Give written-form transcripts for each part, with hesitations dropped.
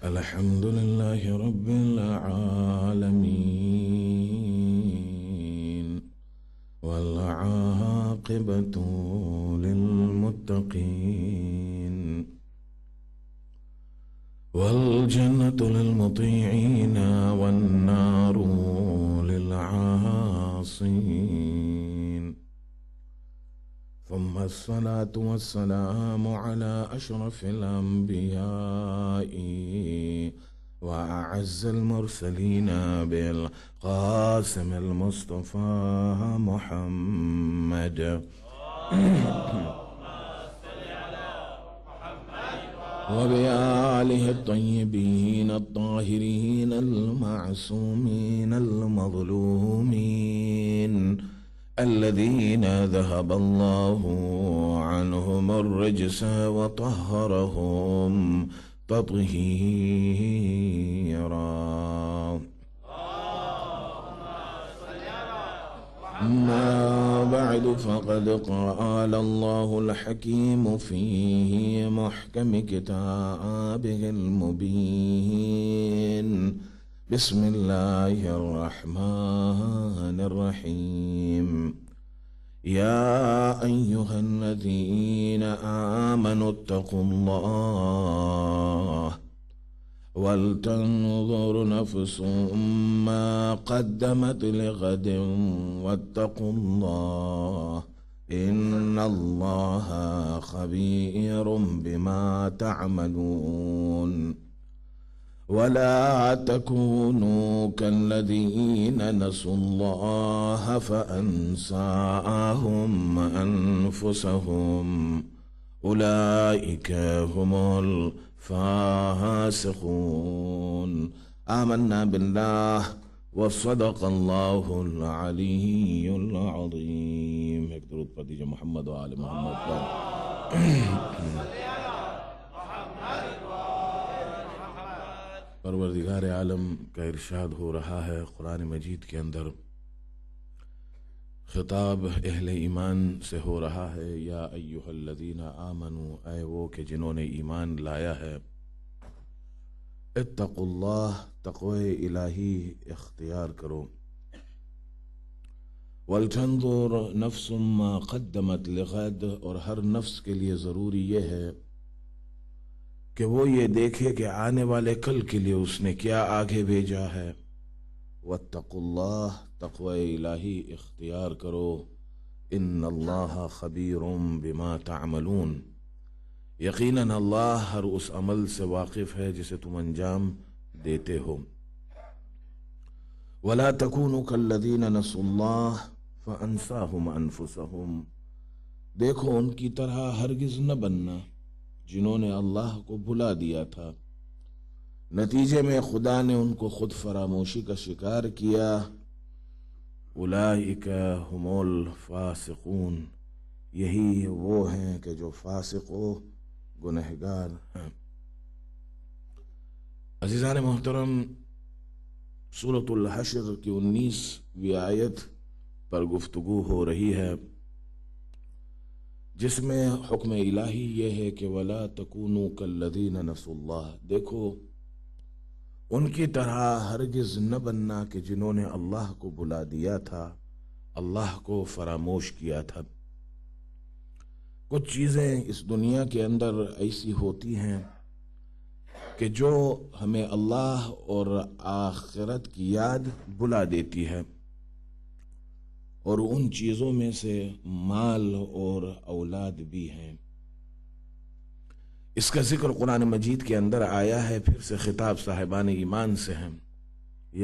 الحمد لله رب العالمين والعاقبة للمتقين والجنة للمطيعين والنار للعاصين ثم الصلاة والسلام على أشرف الأنبياء وأعز المرسلين بالقاسم المصطفى محمد وبآله الطيبين الطاهرين المعصومين المظلومين الذين ذهب الله عنهم الرجس وطهرهم تطهيرا. أما بعد فقد قال الله الحكيم في محكم كتابه المبين. بسم الله الرحمن الرحيم. يا أيها الذين آمنوا اتقوا الله ولتنظر نفس ما قدمت لغد واتقوا الله إن الله خبير بما تعملون. ولا تكونوا كالذين نسوا الله فأنساهم أنفسهم أولئك هم الفاسقون. آمنا بالله وصدق الله العلي العظيم. ایک درود پڑھ دیجئے محمد و آل محمد پر. پروردگار عالم کا ارشاد ہو رہا ہے قرآن مجید کے اندر، خطاب اہل ایمان سے ہو رہا ہے، یا ایہا الذین آمنوا، اے وہ کہ جنہوں نے ایمان لایا ہے، اتقوا اللہ، تقوی الہی اختیار کرو، ولتنظر نفس ما قدمت لغد، اور ہر نفس کے لیے ضروری یہ ہے کہ وہ یہ دیکھے کہ آنے والے کل کے لیے اس نے کیا آگے بھیجا ہے. واتقوا اللہ، تقوی الہی اختیار کرو، ان اللہ خبیر بما تعملون، یقیناً اللہ ہر اس عمل سے واقف ہے جسے تم انجام دیتے ہو. ولا تکونوا کالذین نسوا اللہ فانساہم انفسہم، دیکھو ان کی طرح ہرگز نہ بننا جنہوں نے اللہ کو بھلا دیا تھا، نتیجے میں خدا نے ان کو خود فراموشی کا شکار کیا. اولئک هم الفاسقون، یہی وہ ہیں کہ جو فاسق و گنہگار ہیں. عزیزان محترم، سورۃ الحشر کی 19ویں آیت پر گفتگو ہو رہی ہے، جس میں حکم الہی یہ ہے کہ وَلَا تَكُونُوا كَالَّذِينَ نَسُوا اللَّهَ، دیکھو ان کی طرح ہرگز نہ بننا کہ جنہوں نے اللہ کو بھلا دیا تھا، اللہ کو فراموش کیا تھا. کچھ چیزیں اس دنیا کے اندر ایسی ہوتی ہیں کہ جو ہمیں اللہ اور آخرت کی یاد بھلا دیتی ہے، اور ان چیزوں میں سے مال اور اولاد بھی ہیں. اس کا ذکر قرآن مجید کے اندر آیا ہے، پھر سے خطاب صاحبان ایمان سے ہیں.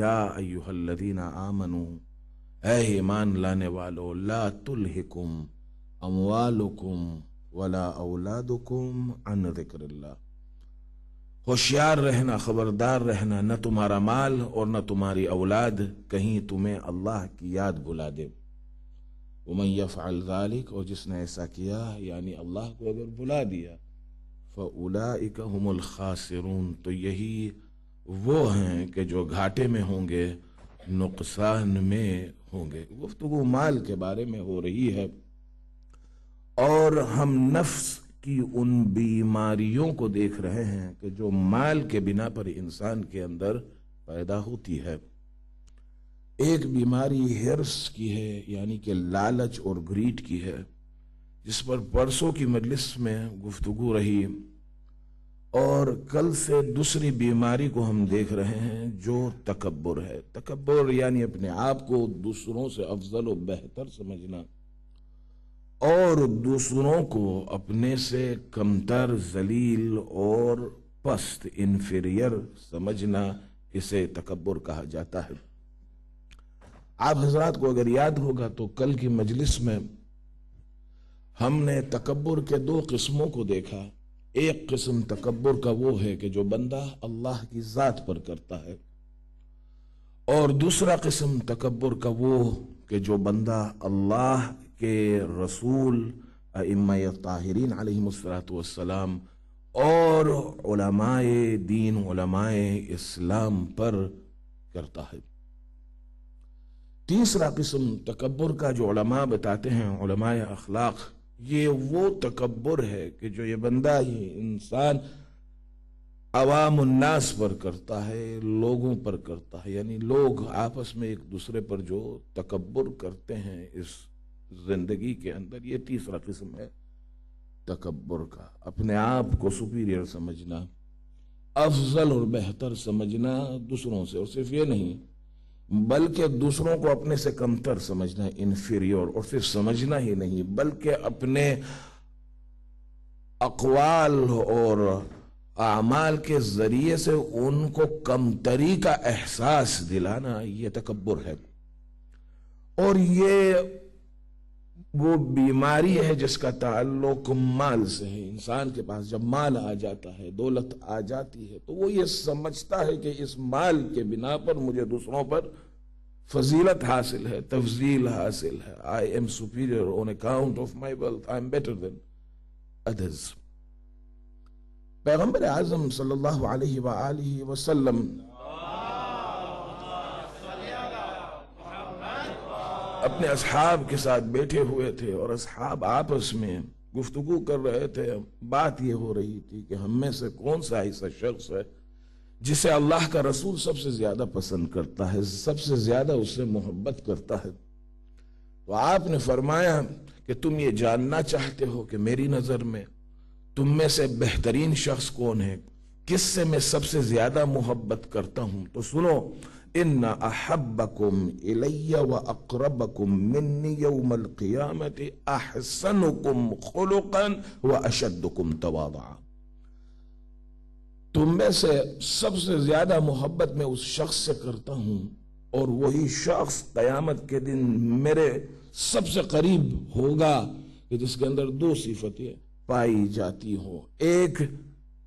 یا ایہا الذین آمنوا، اے ایمان لانے والو، لا تلہکم اموالکم ولا اولادکم عن ذکر اللہ، ہوشیار رہنا، خبردار رہنا، نہ تمہارا مال اور نہ تمہاری اولاد کہیں تمہیں اللہ کی یاد بلا دے. ومن یفعل ذلک، اور جس نے ایسا کیا یعنی اللہ کو اگر بلا دیا، فَأُولَئِكَ هُمُ الْخَاسِرُونَ، تو یہی وہ ہیں کہ جو گھاٹے میں ہوں گے، نقصان میں ہوں گے. گفتگو مال کے بارے میں ہو رہی ہے، اور ہم نفس کی ان بیماریوں کو دیکھ رہے ہیں کہ جو مال کے بنا پر انسان کے اندر پیدا ہوتی ہے۔ ایک بیماری ہرس کی ہے، یعنی کہ لالچ اور گریڈ کی ہے، جس پر پرسوں کی مجلس میں گفتگو رہی، اور کل سے دوسری بیماری کو ہم دیکھ رہے ہیں جو تکبر ہے۔ تکبر یعنی اپنے آپ کو دوسروں سے افضل و بہتر سمجھنا، اور دوسروں کو اپنے سے کمتر، ذلیل اور پست، انفیریئر سمجھنا، اسے تکبر کہا جاتا ہے۔ آپ حضرات کو اگر یاد ہوگا تو کل کی مجلس میں ہم نے تکبر کے دو قسموں کو دیکھا۔ ایک قسم تکبر کا وہ ہے کہ جو بندہ اللہ کی ذات پر کرتا ہے، اور دوسرا قسم تکبر کا وہ کہ جو بندہ اللہ کے رسول ائمہ طاہرین علیہم السلام اور علماء دین، علماء اسلام پر کرتا ہے۔ تیسرا قسم تکبر کا جو علماء بتاتے ہیں، علماء اخلاق، یہ وہ تکبر ہے کہ جو یہ بندہ، یہ انسان عوام الناس پر کرتا ہے، لوگوں پر کرتا ہے، یعنی لوگ آپس میں ایک دوسرے پر جو تکبر کرتے ہیں اس زندگی کے اندر، یہ تیسرا قسم ہے تکبر کا۔ اپنے آپ کو سپیریئر سمجھنا، افضل اور بہتر سمجھنا دوسروں سے، اور صرف یہ نہیں بلکہ دوسروں کو اپنے سے کمتر سمجھنا، انفیریور، اور صرف سمجھنا ہی نہیں بلکہ اپنے اقوال اور اعمال کے ذریعے سے ان کو کمتری کا احساس دلانا، یہ تکبر ہے۔ اور یہ وہ بیماری ہے جس کا تعلق مال سے ہے۔ انسان کے پاس جب مال آ جاتا ہے، دولت آ جاتی ہے، تو وہ یہ سمجھتا ہے کہ اس مال کے بنا پر مجھے دوسروں پر فضیلت حاصل ہے، تفضیل حاصل ہے۔ I am superior on account of my wealth. I am better than others۔ پیغمبر اعظم صلی اللہ علیہ وآلہ وسلم اپنے اصحاب کے ساتھ بیٹھے ہوئے تھے، اور اصحاب آپس میں گفتگو کر رہے تھے۔ بات یہ ہو رہی تھی کہ ہم میں سے کون سا ایسا شخص ہے جسے اللہ کا رسول سب سے زیادہ پسند کرتا ہے، سب سے زیادہ اس سے محبت کرتا ہے۔ تو آپ نے فرمایا کہ تم یہ جاننا چاہتے ہو کہ میری نظر میں تم میں سے بہترین شخص کون ہے، کس سے میں سب سے زیادہ محبت کرتا ہوں؟ تو سنو، ان احبکم الی واقربکم منی یوم القیامت احسنکم خلقا واشدکم تواضعا۔ تم میں سے سب سے زیادہ محبت میں اس شخص سے کرتا ہوں، اور وہی شخص قیامت کے دن میرے سب سے قریب ہوگا کہ جس کے اندر دو صفتیں پائی جاتی ہوں۔ ایک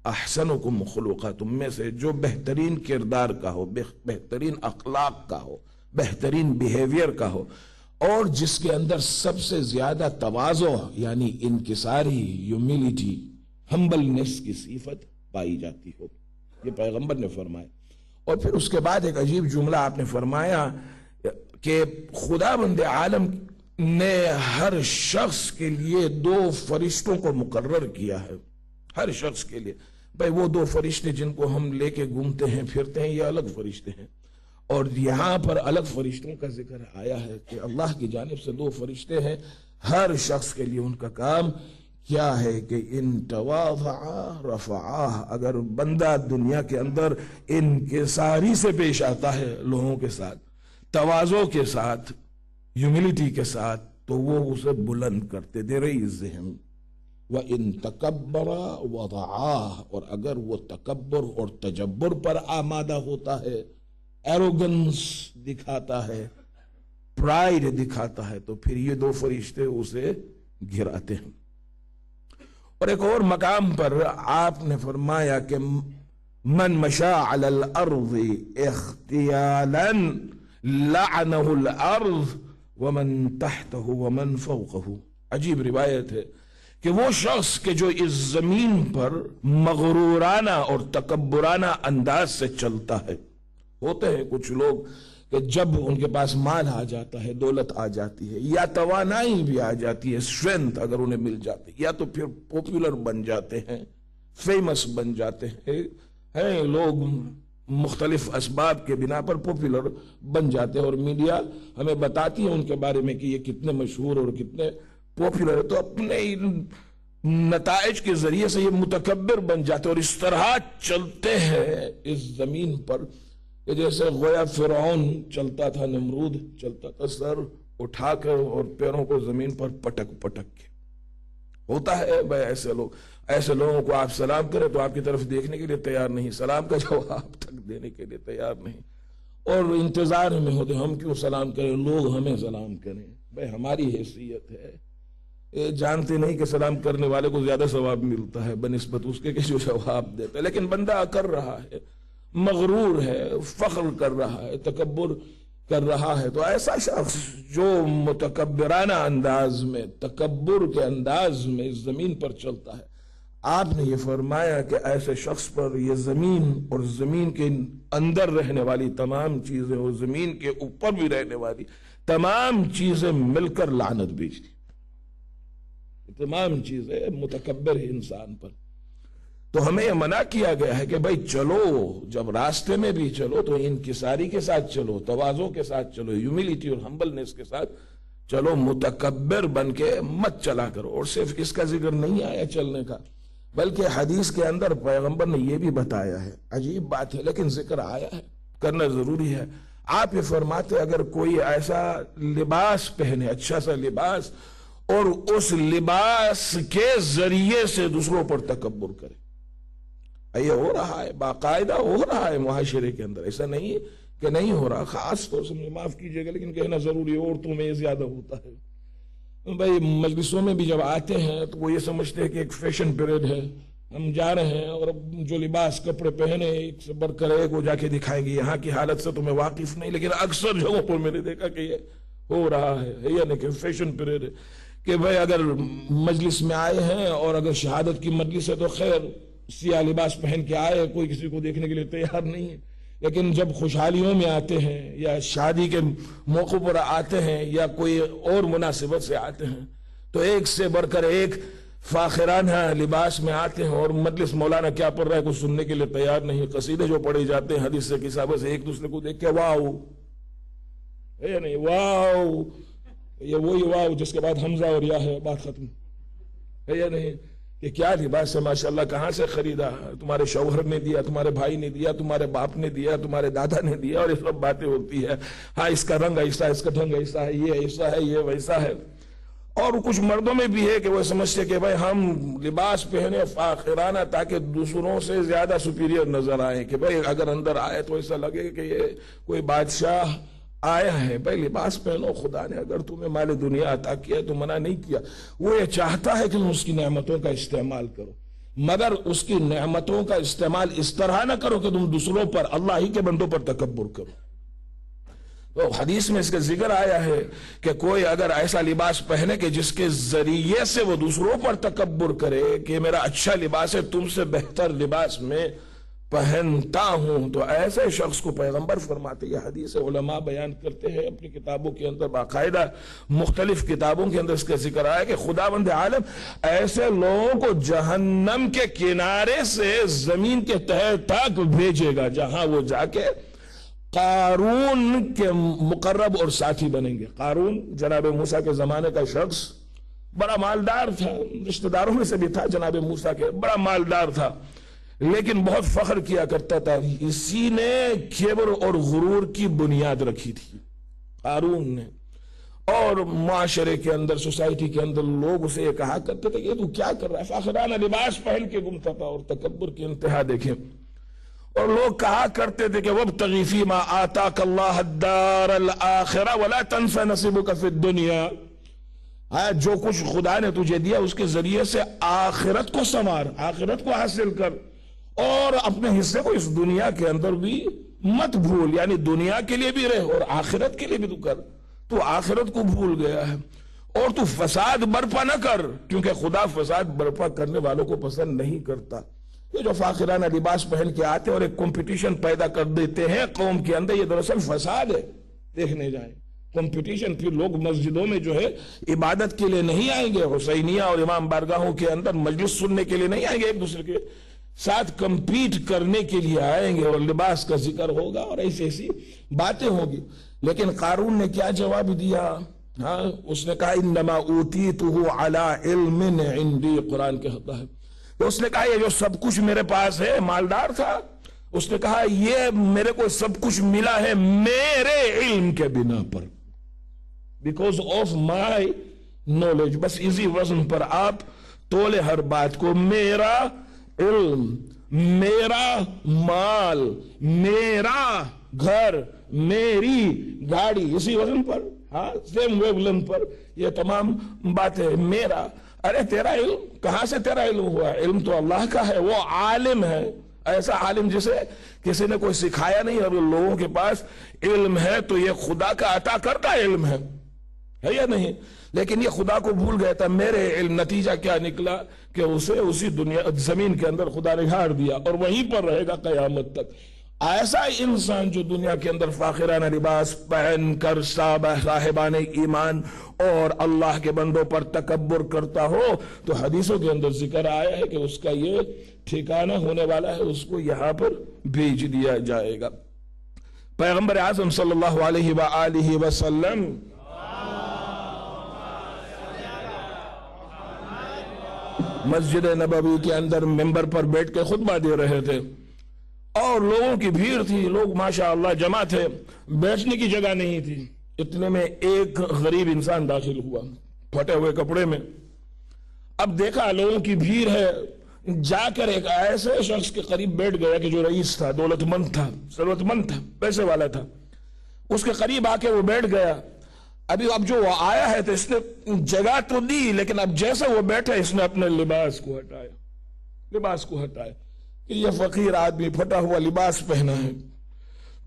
احسنکم خلقا، تم میں سے جو بہترین کردار کا ہو، بہترین اخلاق کا ہو، بہترین بیہیویئر کا ہو، اور جس کے اندر سب سے زیادہ تواضع یعنی انکساری، ہیوملٹی، ہمبلنس کی صفت پائی جاتی ہو۔ یہ پیغمبر نے فرمایا۔ اور پھر اس کے بعد ایک عجیب جملہ آپ نے فرمایا کہ خدا بند عالم نے ہر شخص کے لیے دو فرشتوں کو مقرر کیا ہے، ہر شخص کے لیے۔ بھائی وہ دو فرشتے جن کو ہم لے کے گھومتے ہیں، پھرتے ہیں، یہ الگ فرشتے ہیں، اور یہاں پر الگ فرشتوں کا ذکر آیا ہے کہ اللہ کی جانب سے دو فرشتے ہیں۔ ہر شخص کے لیے ان کا کام کیا ہے کہ ان تواضع رفعہ، اگر بندہ دنیا کے اندر انکساری سے پیش آتا ہے، لوگوں کے ساتھ تواضع کے ساتھ، ہیوملٹی کے ساتھ، تو وہ اسے بلند کرتے دے رہی ذہن۔ وَإِن تَكَبَّرَ وَضَعَاهْ، اور اگر وہ تکبر اور تجبر پر آمادہ ہوتا ہے، ایروگنس دکھاتا ہے، پرائیڈ دکھاتا ہے، تو پھر یہ دو فرشتے اسے گراتے ہیں۔ اور ایک اور مقام پر آپ نے فرمایا کہ من مشى على الارض اختیالا لعنه الارض ومن تحته ومن فوقه۔ عجیب روایت ہے کہ وہ شخص کہ جو اس زمین پر مغرورانہ اور تکبرانہ انداز سے چلتا ہے، ہوتے ہیں کچھ لوگ کہ جب ان کے پاس مال آ جاتا ہے، دولت آ جاتی ہے، یا توانائی بھی آ جاتی ہے، اسٹرینتھ اگر انہیں مل جاتی، یا تو پھر پاپولر بن جاتے ہیں، فیمس بن جاتے ہیں لوگ، مختلف اسباب کے بنا پر پاپولر بن جاتے ہیں، اور میڈیا ہمیں بتاتی ہے ان کے بارے میں کہ یہ کتنے مشہور اور کتنے پاپولر ہے، تو اپنے نتائج کے ذریعے سے یہ متکبر بن جاتے ہیں، اور اس طرح چلتے ہیں اس زمین پر کہ جیسے گویا فرعون چلتا تھا، نمرود چلتا تھا سر اٹھا کر اور پیروں کو زمین پر پٹک پٹک کے۔ ہوتا ہے بھائی ایسے لوگوں کو آپ سلام کریں تو آپ کی طرف دیکھنے کے لیے تیار نہیں، سلام کا جواب تک دینے کے لیے تیار نہیں، اور انتظار میں ہوتے ہم کیوں سلام کریں، لوگ ہمیں سلام کریں۔ بھائی ہماری حیثیت ہے، جانتے نہیں کہ سلام کرنے والے کو زیادہ ثواب ملتا ہے بنسبت اس کے کہ جو جواب دیتا ہے، لیکن بندہ کر رہا ہے، مغرور ہے، فخر کر رہا ہے، تکبر کر رہا ہے۔ تو ایسا شخص جو متکبرانہ انداز میں، تکبر کے انداز میں اس زمین پر چلتا ہے، آپ نے یہ فرمایا کہ ایسے شخص پر یہ زمین اور زمین کے اندر رہنے والی تمام چیزیں اور زمین کے اوپر بھی رہنے والی تمام چیزیں مل کر لعنت بھیجتی، تمام چیزیں متکبر انسان پر۔ تو ہمیں یہ منع کیا گیا ہے کہ بھائی چلو، جب راستے میں بھی چلو تو انکساری کے ساتھ چلو، تواضع کے ساتھ چلو، ہیوملٹی اور ہمبلنس کے ساتھ چلو، متکبر بن کے مت چلا کرو۔ اور صرف اس کا ذکر نہیں آیا چلنے کا، بلکہ حدیث کے اندر پیغمبر نے یہ بھی بتایا ہے، عجیب بات ہے لیکن ذکر آیا ہے، کرنا ضروری ہے۔ آپ یہ فرماتے اگر کوئی ایسا لباس پہنے، اچھا سا لباس، اور اس لباس کے ذریعے سے دوسروں پر تکبر کرے، یہ ہو رہا ہے، باقاعدہ ہو رہا ہے معاشرے کے اندر، ایسا نہیں کہ نہیں ہو رہا، خاص طور سے معاف کیجئے گا لیکن کہنا ضروری ہے، عورتوں میں یہ زیادہ ہوتا ہے۔ بھائی مجلسوں میں بھی جب آتے ہیں تو وہ یہ سمجھتے ہیں کہ ایک فیشن پیریڈ ہے، ہم جا رہے ہیں اور جو لباس کپڑے پہنے ایک سے بڑھ کر ایک وہ جا کے دکھائیں گے۔ یہاں کی حالت سے تو میں واقف نہیں، لیکن اکثر جگہوں پر میں نے دیکھا کہ یہ ہو رہا ہے، یعنی کہ فیشن پیریڈ ہے کہ بھائی اگر مجلس میں آئے ہیں اور اگر شہادت کی مجلس ہے تو خیر سیاہ لباس پہن کے آئے، کوئی کسی کو دیکھنے کے لیے تیار نہیں ہے، لیکن جب خوشحالیوں میں آتے ہیں یا شادی کے موقع پر آتے ہیں یا کوئی اور مناسبت سے آتے ہیں تو ایک سے بڑھ کر ایک فاخرانہ لباس میں آتے ہیں، اور مجلس مولانا کیا پڑھ رہا ہے کچھ سننے کے لیے تیار نہیں، قصیدے جو پڑھے جاتے ہیں حدیث سے کتابوں سے ایک دوسرے کو دیکھ کے واو ہے یا نہیں، واو، یہ وہی واو جس کے بعد حمزہ اور یا ہے، بات ختم ہے یا نہیں، کہ کیا لباس ہے ماشاءاللہ، کہاں سے خریدا، تمہارے شوہر نے دیا، تمہارے بھائی نے دیا، تمہارے باپ نے دیا، تمہارے دادا نے دیا، اور یہ سب باتیں ہوتی ہے، ہاں اس کا رنگ ایسا ہے، اس کا ڈھنگ ایسا ہے، یہ ایسا ہے، یہ ویسا ہے۔ اور کچھ مردوں میں بھی ہے کہ وہ سمجھتے کہ بھائی ہم لباس پہنے فاخرانہ تاکہ دوسروں سے زیادہ سپیریئر نظر آئیں، کہ بھائی اگر اندر آئے تو ایسا لگے کہ یہ کوئی بادشاہ آیا ہے۔ بھائی لباس پہنو، خدا نے اگر تمہیں مال دنیا عطا کیا ہے تو منع نہیں کیا، وہ یہ چاہتا ہے کہ تم اس کی نعمتوں کا استعمال کرو، مگر اس کی نعمتوں کا استعمال اس طرح نہ کرو کہ تم دوسروں پر، اللہ ہی کے بندوں پر تکبر کرو۔ تو حدیث میں اس کا ذکر آیا ہے کہ کوئی اگر ایسا لباس پہنے کہ جس کے ذریعے سے وہ دوسروں پر تکبر کرے کہ میرا اچھا لباس ہے، تم سے بہتر لباس میں پہنتا ہوں، تو ایسے شخص کو پیغمبر فرماتے، یہ حدیث علماء بیان کرتے ہیں اپنی کتابوں کے اندر، باقاعدہ مختلف کتابوں کے اندر اس کا ذکر آیا کہ خداوند عالم ایسے لوگوں کو جہنم کے کنارے سے زمین کے تہہ تک بھیجے گا جہاں وہ جا کے قارون کے مقرب اور ساتھی بنیں گے۔ قارون جناب موسیٰ کے زمانے کا شخص، بڑا مالدار تھا، رشتہ داروں میں سے بھی تھا، جناب موسیٰ کے بڑا مالدار تھا، لیکن بہت فخر کیا کرتا تھا۔ اسی نے کبر اور غرور کی بنیاد رکھی تھی قارون نے، اور معاشرے کے اندر، سوسائٹی کے اندر لوگ اسے یہ کہا کرتے تھے کہ تو کیا کر رہا ہے، فاخرانہ لباس پہن کے گھومتا تھا، اور تکبر کی انتہا دیکھیں۔ اور لوگ کہا کرتے تھے کہ وَابْتَغِ فِي مَا آتَاكَ اللَّهُ الدَّارَ الْآخِرَةَ وَلَا تَنْسَ نَصِيبَكَ فِي الدُّنْيَا، جو کچھ خدا نے تجھے دیا اس کے ذریعے سے آخرت کو سنوار، آخرت کو حاصل کر، اور اپنے حصے کو اس دنیا کے اندر بھی مت بھول، یعنی دنیا کے لیے بھی رہ اور آخرت کے لیے بھی تو کر۔ تو آخرت کو بھول گیا ہے، اور تو فساد برپا نہ کر، کیونکہ خدا فساد برپا کرنے والوں کو پسند نہیں کرتا۔ یہ جو فاخرانہ لباس پہن کے آتے اور ایک کمپٹیشن پیدا کر دیتے ہیں قوم کے اندر، یہ دراصل فساد ہے۔ دیکھنے جائیں کمپٹیشن. پھر لوگ مسجدوں میں جو ہے عبادت کے لیے نہیں آئیں گے, حسینیہ اور امام بارگاہوں کے اندر مجلس سننے کے لیے نہیں آئیں گے, ایک دوسرے کے ساتھ کمپیٹ کرنے کے لیے آئیں گے, اور لباس کا ذکر ہوگا اور ایسی ایسی باتیں ہوگی. لیکن قارون نے کیا جواب دیا؟ ہاں, اس نے کہا انما اوتیتہ علی علم عندی, قرآن کہتا ہے. تو اس نے کہا یہ جو سب کچھ میرے پاس ہے, مالدار تھا, اس نے کہا یہ میرے کو سب کچھ ملا ہے میرے علم کے بنا پر, بیکاز آف مائی نالج. بس اسی وزن پر آپ تولے ہر بات کو, میرا علم, میرا مال, میرا گھر, میری گاڑی, اسی وزن پر, ہاں سیم ویو لینتھ پر یہ تمام باتیں میرا. ارے تیرا علم کہاں سے تیرا علم ہوا؟ علم تو اللہ کا ہے, وہ عالم ہے, ایسا عالم جسے کسی نے کوئی سکھایا نہیں. اور لوگوں کے پاس علم ہے تو یہ خدا کا عطا کردہ علم ہے یا نہیں؟ لیکن یہ خدا کو بھول گیا تھا. میرے علم, نتیجہ کیا نکلا کہ اسے اسی دنیا زمین کے اندر خدا نے گھاڑ دیا اور وہیں پر رہے گا قیامت تک. ایسا انسان جو دنیا کے اندر فاخرانہ لباس پہن کر صاحبان ایمان اور اللہ کے بندوں پر تکبر کرتا ہو, تو حدیثوں کے اندر ذکر آیا ہے کہ اس کا یہ ٹھکانہ ہونے والا ہے, اس کو یہاں پر بھیج دیا جائے گا. پیغمبر اعظم صلی اللہ علیہ وآلہ وسلم مسجد نبوی کے اندر ممبر پر بیٹھ کے خطبہ دے رہے تھے, اور لوگوں کی بھیڑ تھی, لوگ ماشاءاللہ جمع تھے, بیٹھنے کی جگہ نہیں تھی. اتنے میں ایک غریب انسان داخل ہوا پھٹے ہوئے کپڑے میں. اب دیکھا لوگوں کی بھیڑ ہے, جا کر ایک ایسے شخص کے قریب بیٹھ گیا کہ جو رئیس تھا, دولت مند تھا, ثروت مند تھا, پیسے والا تھا. اس کے قریب آ کے وہ بیٹھ گیا. اب جو وہ آیا ہے تو اس نے جگہ تو دی, لیکن اب جیسے وہ بیٹھا اس نے اپنے لباس کو ہٹایا کہ یہ فقیر آدمی پھٹا ہوا لباس پہنا ہے,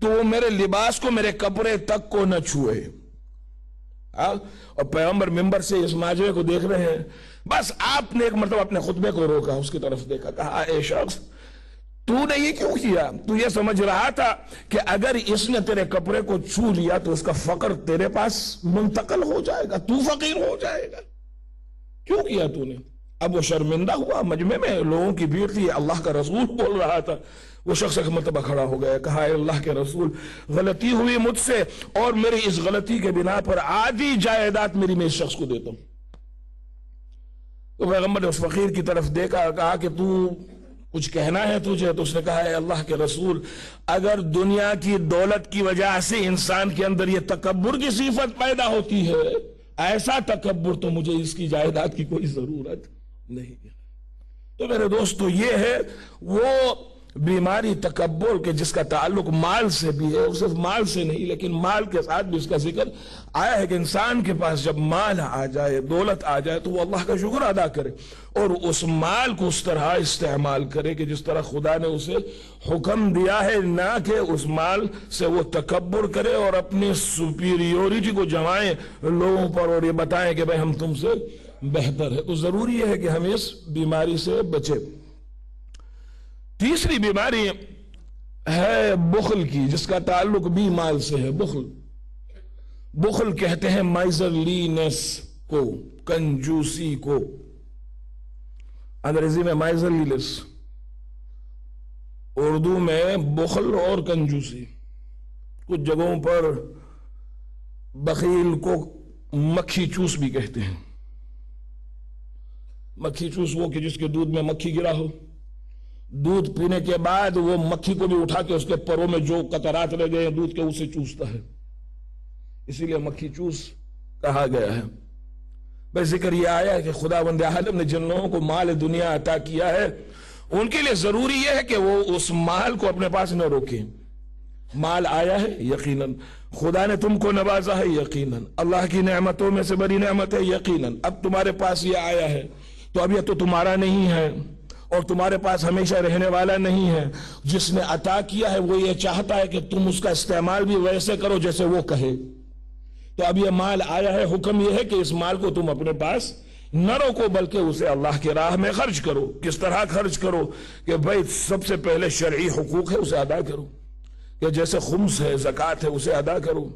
تو وہ میرے لباس کو, میرے کپڑے تک کو نہ چھوئے. اور پیغمبر ممبر سے اس ماجرے کو دیکھ رہے ہیں. بس آپ نے ایک مرتبہ اپنے خطبے کو روکا, اس کی طرف دیکھا, کہا اے شخص, تو نے یہ کیوں کیا؟ تو یہ سمجھ رہا تھا کہ اگر اس نے تیرے کپڑے کو چھو لیا تو اس کا فقر تیرے پاس منتقل ہو جائے گا, تو فقیر ہو جائے گا. کیوں کیا تو نے؟ اب وہ شرمندہ ہوا, مجمع میں لوگوں کی بھیڑ تھی, اللہ کا رسول بول رہا تھا. وہ شخص ایک مرتبہ کھڑا ہو گیا, کہا اے اللہ کے رسول, غلطی ہوئی مجھ سے, اور میری اس غلطی کے بنا پر آدھی جائیداد میری میں اس شخص کو دیتا ہوں. تو پیغمبر نے اس فقیر کی طرف دیکھا, کہا کہ تو کچھ کہنا ہے تجھے؟ تو اس نے کہا اے اللہ کے رسول, اگر دنیا کی دولت کی وجہ سے انسان کے اندر یہ تکبر کی صفت پیدا ہوتی ہے, ایسا تکبر, تو مجھے اس کی جائیداد کی کوئی ضرورت نہیں. تو میرے دوستو, یہ ہے وہ بیماری تکبر کے جس کا تعلق مال سے بھی ہے, صرف مال سے نہیں لیکن مال کے ساتھ بھی اس کا ذکر آیا ہے کہ انسان کے پاس جب مال آ جائے, دولت آ جائے, تو وہ اللہ کا شکر ادا کرے اور اس مال کو اس طرح استعمال کرے کہ جس طرح خدا نے اسے حکم دیا ہے, نہ کہ اس مال سے وہ تکبر کرے اور اپنی سپیریورٹی کو جمائے لوگوں پر اور یہ بتائیں کہ بھئی ہم تم سے بہتر ہے. تو ضروری ہے کہ ہم اس بیماری سے بچیں. تیسری بیماری ہے بخل کی, جس کا تعلق بھی مال سے ہے. بخل کہتے ہیں مائزرلینس کو, کنجوسی کو. انگریزی میں مائزرلینس, اردو میں بخل اور کنجوسی. کچھ جگہوں پر بخیل کو مکھی چوس بھی کہتے ہیں. مکھی چوس وہ کہ جس کے دودھ میں مکھی گرا ہو, دودھ پینے کے بعد وہ مکھی کو بھی اٹھا کے اس کے پروں میں جو قطرات رہ گئے دودھ کے اسے چوستا ہے, اسی لیے مکھی چوس کہا گیا ہے. بس ذکر یہ آیا ہے کہ خداوند عالم نے جن لوگوں کو مال دنیا عطا کیا ہے ان کے لیے ضروری یہ ہے کہ وہ اس مال کو اپنے پاس نہ روکیں. مال آیا ہے یقیناً, خدا نے تم کو نوازا ہے یقیناً, اللہ کی نعمتوں میں سے بڑی نعمت ہے یقیناً. اب تمہارے پاس یہ آیا ہے تو اب یہ تو تمہارا نہیں ہے اور تمہارے پاس ہمیشہ رہنے والا نہیں ہے. جس نے عطا کیا ہے وہ یہ چاہتا ہے کہ تم اس کا استعمال بھی ویسے کرو جیسے وہ کہے. تو اب یہ مال آیا ہے, حکم یہ ہے کہ اس مال کو تم اپنے پاس نہ روکو بلکہ اسے اللہ کی راہ میں خرچ کرو. کس طرح خرچ کرو کہ بھائی سب سے پہلے شرعی حقوق ہے اسے ادا کرو, کہ جیسے خمس ہے, زکوٰۃ ہے, اسے ادا کرو.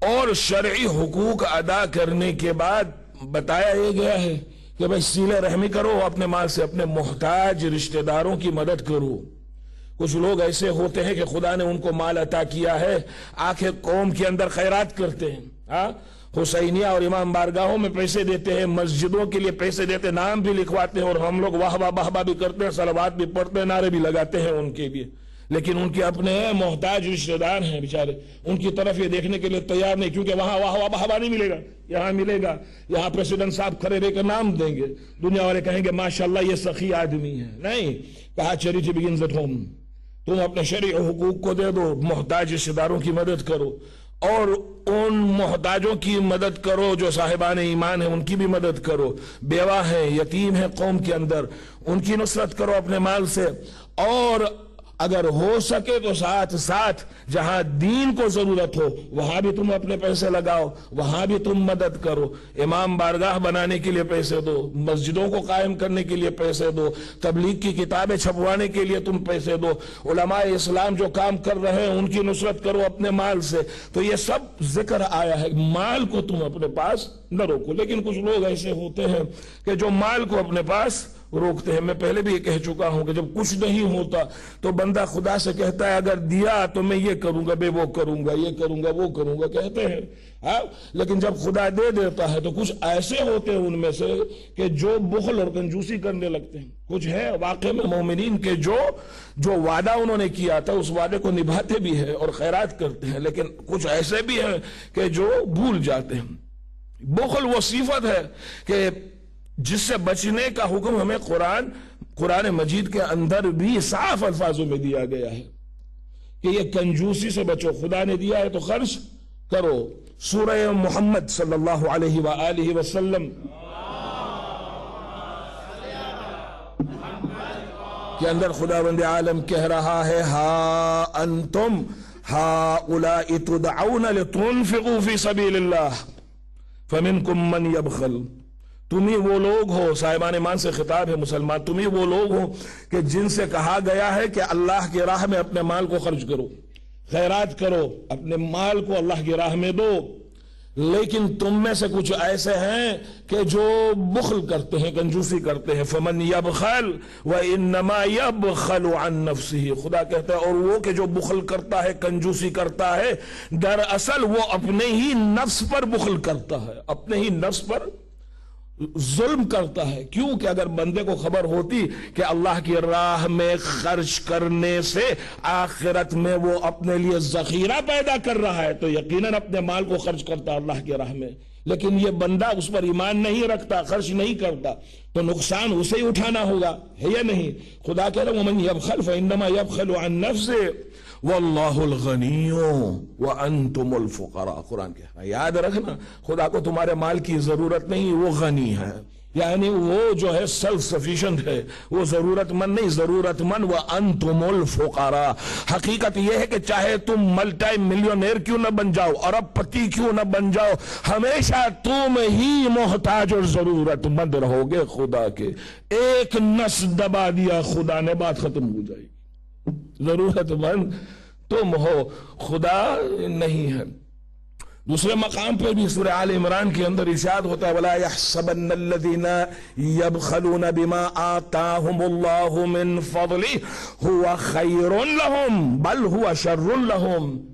اور شرعی حقوق ادا کرنے کے بعد بتایا یہ گیا ہے کہ بھائی صلہ رحمی کرو، اپنے مال سے اپنے محتاج رشتہ داروں کی مدد کرو۔ کچھ لوگ ایسے ہوتے ہیں کہ خدا نے ان کو مال عطا کیا ہے، آخر قوم کے اندر خیرات کرتے ہیں، حسینیہ اور امام بارگاہوں میں پیسے دیتے ہیں، مسجدوں کے لیے پیسے دیتے ہیں، نام بھی لکھواتے ہیں، اور ہم لوگ واہ واہ واہ بھی کرتے ہیں، صلوات بھی پڑھتے ہیں، نعرے بھی لگاتے ہیں ان کے لیے، لیکن ان کے اپنے محتاج رشتہ دار ہیں بیچارے، ان کی طرف یہ دیکھنے کے لیے تیار نہیں، کیونکہ وہاں واہ واہ واہ نہیں ملے گا، یہاں ملے گا، یہاں پریزیڈنٹ صاحب کھڑے رہ کر نام دیں گے، دنیا والے کہیں گے ماشاءاللہ یہ سخی آدمی ہے۔ نہیں، کہا چیریٹی بگنز ایٹ ہوم، تم اپنے شرعی حقوق کو دے دو، محتاج رشتہ داروں کی مدد کرو، اور ان محتاجوں کی مدد کرو جو صاحبان ایمان ہیں، ان کی بھی مدد کرو، بیوہ ہیں، یتیم ہیں قوم کے اندر، ان کی نصرت کرو اپنے مال سے، اور اگر ہو سکے تو ساتھ ساتھ جہاں دین کو ضرورت ہو وہاں بھی تم اپنے پیسے لگاؤ، وہاں بھی تم مدد کرو، امام بارگاہ بنانے کے لیے پیسے دو، مسجدوں کو قائم کرنے کے لیے پیسے دو، تبلیغ کی کتابیں چھپوانے کے لیے تم پیسے دو، علماء اسلام جو کام کر رہے ہیں ان کی نصرت کرو اپنے مال سے۔ تو یہ سب ذکر آیا ہے، مال کو تم اپنے پاس نہ روکو۔ لیکن کچھ لوگ ایسے ہوتے ہیں کہ جو مال کو اپنے پاس روکتے ہیں۔ میں پہلے بھی یہ کہہ چکا ہوں کہ جب کچھ نہیں ہوتا تو بندہ خدا سے کہتا ہے اگر دیا تو میں یہ کروں گا، وہ کروں گا، یہ کروں گا، وہ کروں گا، کہتے ہیں، لیکن جب خدا دے دیتا ہے تو کچھ ایسے ہوتے ہیں ان میں سے کہ جو بخل اور کنجوسی کرنے لگتے ہیں۔ کچھ ہے واقع میں مومنین کے جو وعدہ انہوں نے کیا تھا اس وعدے کو نبھاتے بھی ہیں اور خیرات کرتے ہیں، لیکن کچھ ایسے بھی ہیں کہ جو بھول جاتے ہیں۔ بخل وہ صفت ہے کہ جس سے بچنے کا حکم ہمیں قرآن مجید کے اندر بھی صاف الفاظوں میں دیا گیا ہے کہ یہ کنجوسی سے بچو، خدا نے دیا ہے تو خرچ کرو۔ سورہ محمد صلی اللہ علیہ وآلہ وسلم کے اندر خداوند عالم کہہ رہا ہے ہا انتم ہؤلاء تدعون لتنفقوا فی سبیل اللہ فمنکم من یبخل۔ تم ہی وہ لوگ ہو، صاحبان ایمان سے خطاب ہے مسلمان، تم ہی وہ لوگ ہو کہ جن سے کہا گیا ہے کہ اللہ کی راہ میں اپنے مال کو خرچ کرو، خیرات کرو، اپنے مال کو اللہ کی راہ میں دو، لیکن تم میں سے کچھ ایسے ہیں کہ جو بخل کرتے ہیں، کنجوسی کرتے ہیں۔ فمن یبخل وانما یبخل عن نفسه، خدا کہتا ہے اور وہ کہ جو بخل کرتا ہے، کنجوسی کرتا ہے، دراصل وہ اپنے ہی نفس پر بخل کرتا ہے، اپنے ہی نفس پر ظلم کرتا ہے۔ کیوں کہ اگر بندے کو خبر ہوتی کہ اللہ کی راہ میں خرچ کرنے سے آخرت میں وہ اپنے لیے ذخیرہ پیدا کر رہا ہے تو یقیناً اپنے مال کو خرچ کرتا اللہ کی راہ میں، لیکن یہ بندہ اس پر ایمان نہیں رکھتا، خرچ نہیں کرتا، تو نقصان اسے ہی اٹھانا ہوگا، ہے یا نہیں؟ خدا کہہ رہا ہے وَمَنْ يَبْخَلْ فَإِنَّمَا يَبْخَلُ عَنْ نَفْسِهِ وَاللَّهُ الْغَنِيُّ وَأَنْتُمُ الْفُقَرَاءُ۔ قرآن کہہ یاد رکھنا خدا کو تمہارے مال کی ضرورت نہیں، وہ غنی ہے، یعنی وہ جو ہے سیلف سفیشنٹ ہے، وہ ضرورت مند نہیں، ضرورت مند وَأَنْتُمُ الْفُقَرَاءُ۔ حقیقت یہ ہے کہ چاہے تم ملٹی ملینئر کیوں نہ بن جاؤ، ارب پتی کیوں نہ بن جاؤ، ہمیشہ تم ہی محتاج اور ضرورت مند رہو گے خدا کے۔ ایک نس دبا دیا خدا نے، بات ختم ہو جائے گی۔ ضرورت مند تم ہو، خدا نہیں ہے۔ دوسرے مقام پہ بھی سورہ آل عمران کے اندر ارشاد ہوتا ہے وَلَا يَحْسَبَنَّ الَّذِينَ يَبْخَلُونَ بِمَا آتَاهُمُ اللَّهُ مِنْ فَضْلِهِ هُوَ خَيْرٌ لَهُمْ بَلْ هُوَ شَرٌ لَهُمْ۔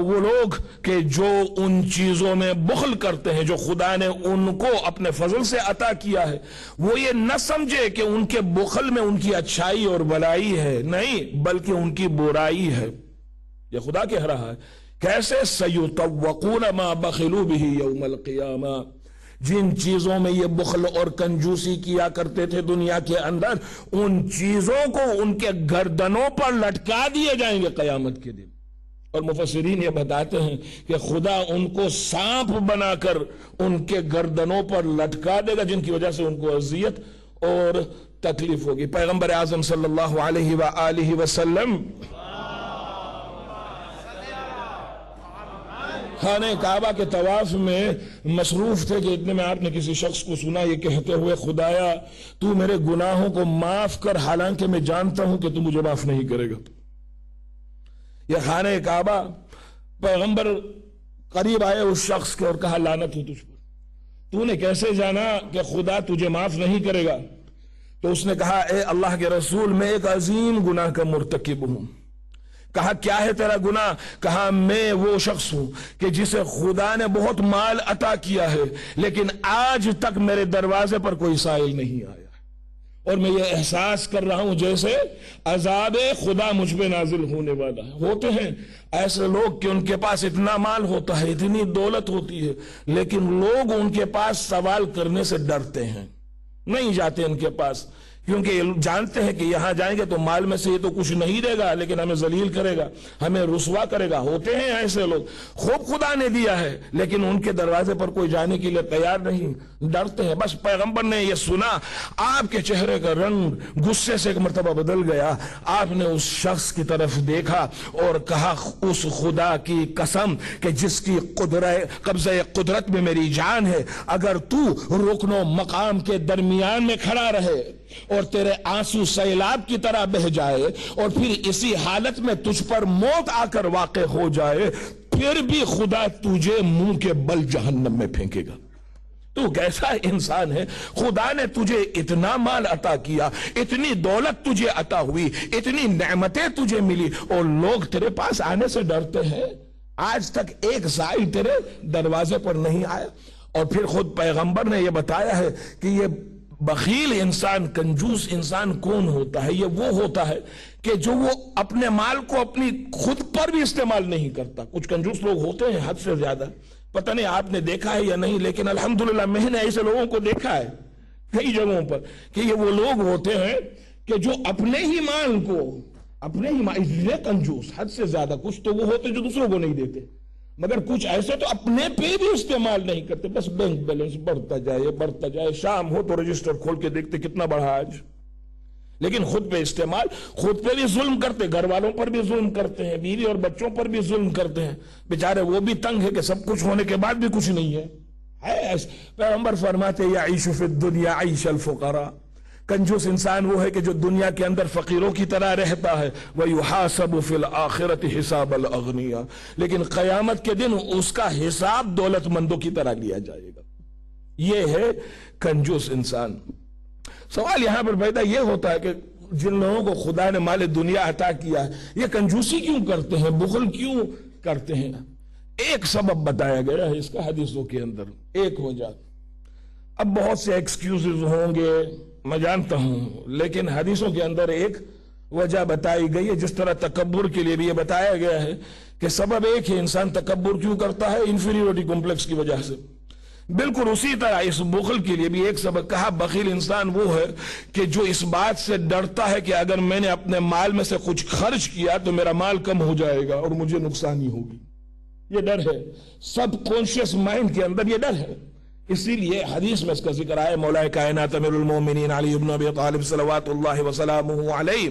وہ لوگ کہ جو ان چیزوں میں بخل کرتے ہیں جو خدا نے ان کو اپنے فضل سے عطا کیا ہے، وہ یہ نہ سمجھے کہ ان کے بخل میں ان کی اچھائی اور بلائی ہے، نہیں بلکہ ان کی برائی ہے۔ یہ خدا کہہ رہا ہے کیسے سَيُطَوَّقُونَ مَا بَخِلُوا بِهِ يَوْمَ الْقِيَامَةِ، جن چیزوں میں یہ بخل اور کنجوسی کیا کرتے تھے دنیا کے اندر، ان چیزوں کو ان کے گردنوں پر لٹکا دیے جائیں گے قیامت کے دن۔ اور مفسرین یہ بتاتے ہیں کہ خدا ان کو سانپ بنا کر ان کے گردنوں پر لٹکا دے گا، جن کی وجہ سے ان کو اذیت اور تکلیف ہوگی۔ پیغمبر اعظم صلی اللہ علیہ وآلہ وسلم خانہ کعبہ کے طواف میں مصروف تھے کہ اتنے میں آپ نے کسی شخص کو سنا یہ کہتے ہوئے خدایا تو میرے گناہوں کو معاف کر، حالانکہ میں جانتا ہوں کہ تو مجھے معاف نہیں کرے گا۔ یہ خانہ کعبہ پیغمبر قریب آئے اس شخص کے اور کہا لعنت ہو تجھ پر، تو نے کیسے جانا کہ خدا تجھے معاف نہیں کرے گا؟ تو اس نے کہا اے اللہ کے رسول میں ایک عظیم گناہ کا مرتکب ہوں۔ کہا کیا ہے تیرا گناہ؟ کہا میں وہ شخص ہوں کہ جسے خدا نے بہت مال عطا کیا ہے لیکن آج تک میرے دروازے پر کوئی سائل نہیں آیا، اور میں یہ احساس کر رہا ہوں جیسے عذاب خدا مجھ پہ نازل ہونے والا ہے۔ ہوتے ہیں ایسے لوگ کہ ان کے پاس اتنا مال ہوتا ہے، اتنی دولت ہوتی ہے، لیکن لوگ ان کے پاس سوال کرنے سے ڈرتے ہیں، نہیں جاتے ان کے پاس، کیونکہ جانتے ہیں کہ یہاں جائیں گے تو مال میں سے یہ تو کچھ نہیں دے گا لیکن ہمیں ذلیل کرے گا، ہمیں رسوا کرے گا۔ ہوتے ہیں ایسے لوگ، خوب خدا نے دیا ہے لیکن ان کے دروازے پر کوئی جانے کے لیے تیار نہیں، ڈرتے ہیں۔ بس پیغمبر نے یہ سنا، آپ کے چہرے کا رنگ غصے سے ایک مرتبہ بدل گیا، آپ نے اس شخص کی طرف دیکھا اور کہا اس خدا کی قسم کہ جس کی قبضہ قدرت میں میری جان ہے، اگر تو رکن و مقام کے درمیان میں کھڑا رہے اور تیرے آنسو سیلاب کی طرح بہ جائے اور پھر اسی حالت میں تجھ پر موت آ کر واقع ہو جائے، پھر بھی خدا تجھے منہ کے بل جہنم میں پھینکے گا۔ تو کیسا انسان ہے؟ خدا نے تجھے اتنا مال عطا کیا، اتنی دولت تجھے عطا ہوئی، اتنی نعمتیں تجھے ملی، اور لوگ تیرے پاس آنے سے ڈرتے ہیں۔ آج تک ایک سائل تیرے دروازے پر نہیں آیا۔ اور پھر خود پیغمبر نے یہ بتایا ہے کہ یہ بخیل انسان، کنجوس انسان کون ہوتا ہے؟ یہ وہ ہوتا ہے کہ جو وہ اپنے مال کو اپنی خود پر بھی استعمال نہیں کرتا۔ کچھ کنجوس لوگ ہوتے ہیں حد سے زیادہ، پتہ نہیں آپ نے دیکھا ہے یا نہیں، لیکن الحمدللہ میں نے ایسے لوگوں کو دیکھا ہے کئی جگہوں پر کہ یہ وہ لوگ ہوتے ہیں کہ جو اپنے ہی مال کو اس لیے کنجوس حد سے زیادہ، کچھ تو وہ ہوتے جو دوسروں کو نہیں دیتے، مگر کچھ ایسے تو اپنے پہ بھی استعمال نہیں کرتے، بس بینک بیلنس بڑھتا جائے، شام ہو تو رجسٹر کھول کے دیکھتے کتنا بڑھا آج، لیکن خود پہ استعمال، خود پہ بھی ظلم کرتے، گھر والوں پر بھی ظلم کرتے ہیں، بیوی اور بچوں پر بھی ظلم کرتے ہیں، بیچارے وہ بھی تنگ ہے کہ سب کچھ ہونے کے بعد بھی کچھ نہیں ہے۔ پیغمبر فرماتے یعیش فی الدنیا عیش الفقراء، کنجوس انسان وہ ہے کہ جو دنیا کے اندر فقیروں کی طرح رہتا ہے، وَيُحَاسَبُ فِي الْآخِرَةِ حِسَابَ الْأَغْنِيَا، لیکن قیامت کے دن اس کا حساب دولت مندوں کی طرح لیا جائے گا۔ یہ ہے کنجوس انسان۔ سوال یہاں پر پیدا یہ ہوتا ہے کہ جن لوگوں کو خدا نے مال دنیا عطا کیا ہے یہ کنجوسی کیوں کرتے ہیں، بخل کیوں کرتے ہیں؟ ایک سبب بتایا گیا ہے اس کا حدیثوں کے اندر، ایک وجہ۔ اب بہت سے ایکسکیوزز ہوں گے میں جانتا ہوں، لیکن حدیثوں کے اندر ایک وجہ بتائی گئی ہے، جس طرح تکبر کے لیے بھی یہ بتایا گیا ہے کہ سبب ایک ہے، انسان تکبر کیوں کرتا ہے؟ انفیریورٹی کمپلیکس کی وجہ سے۔ بالکل اسی طرح اس بخل کے لیے بھی ایک سبب کہا، بخیل انسان وہ ہے کہ جو اس بات سے ڈرتا ہے کہ اگر میں نے اپنے مال میں سے کچھ خرچ کیا تو میرا مال کم ہو جائے گا اور مجھے نقصانی ہوگی۔ یہ ڈر ہے، سب کانشیس مائنڈ کے اندر یہ ڈر ہے۔ اسی لیے حدیث میں اس کا ذکر آیا، مولا کائنات امیر المومنین علی بن ابی طالب صلوات اللہ وسلامہ علیہ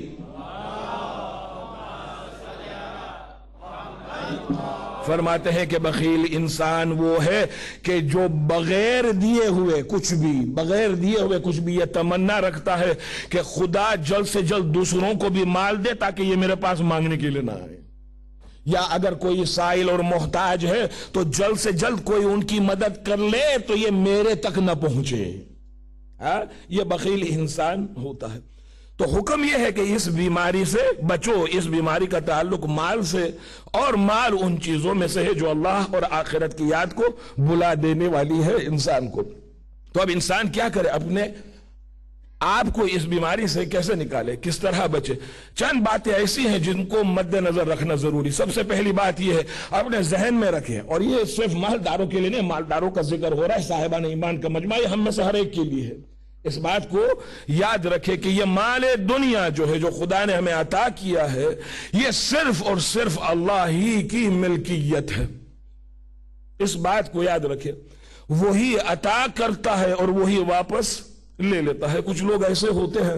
فرماتے ہیں کہ بخیل انسان وہ ہے کہ جو بغیر دیے ہوئے کچھ بھی یہ تمنا رکھتا ہے کہ خدا جلد سے جلد دوسروں کو بھی مال دے تاکہ یہ میرے پاس مانگنے کے لیے نہ آئے، یا اگر کوئی سائل اور محتاج ہے تو جلد سے جلد کوئی ان کی مدد کر لے تو یہ میرے تک نہ پہنچے۔ یہ بخیل انسان ہوتا ہے۔ تو حکم یہ ہے کہ اس بیماری سے بچو، اس بیماری کا تعلق مال سے، اور مال ان چیزوں میں سے ہے جو اللہ اور آخرت کی یاد کو بلا دینے والی ہے انسان کو۔ تو اب انسان کیا کرے؟ اپنے آپ کو اس بیماری سے کیسے نکالے، کس طرح بچے؟ چند باتیں ایسی ہیں جن کو مد نظر رکھنا ضروری۔ سب سے پہلی بات یہ ہے اپنے ذہن میں رکھیں، اور یہ صرف مالداروں کے لیے نہیں، مالداروں کا ذکر ہو رہا ہے، صاحبان ایمان کا مجمع، یہ ہم میں سے ہر ایک کے لیے ہے۔ اس بات کو یاد رکھے کہ یہ مال دنیا جو ہے، جو خدا نے ہمیں عطا کیا ہے، یہ صرف اور صرف اللہ ہی کی ملکیت ہے۔ اس بات کو یاد رکھے، وہی عطا کرتا ہے اور وہی واپس لے لیتا ہے۔ کچھ لوگ ایسے ہوتے ہیں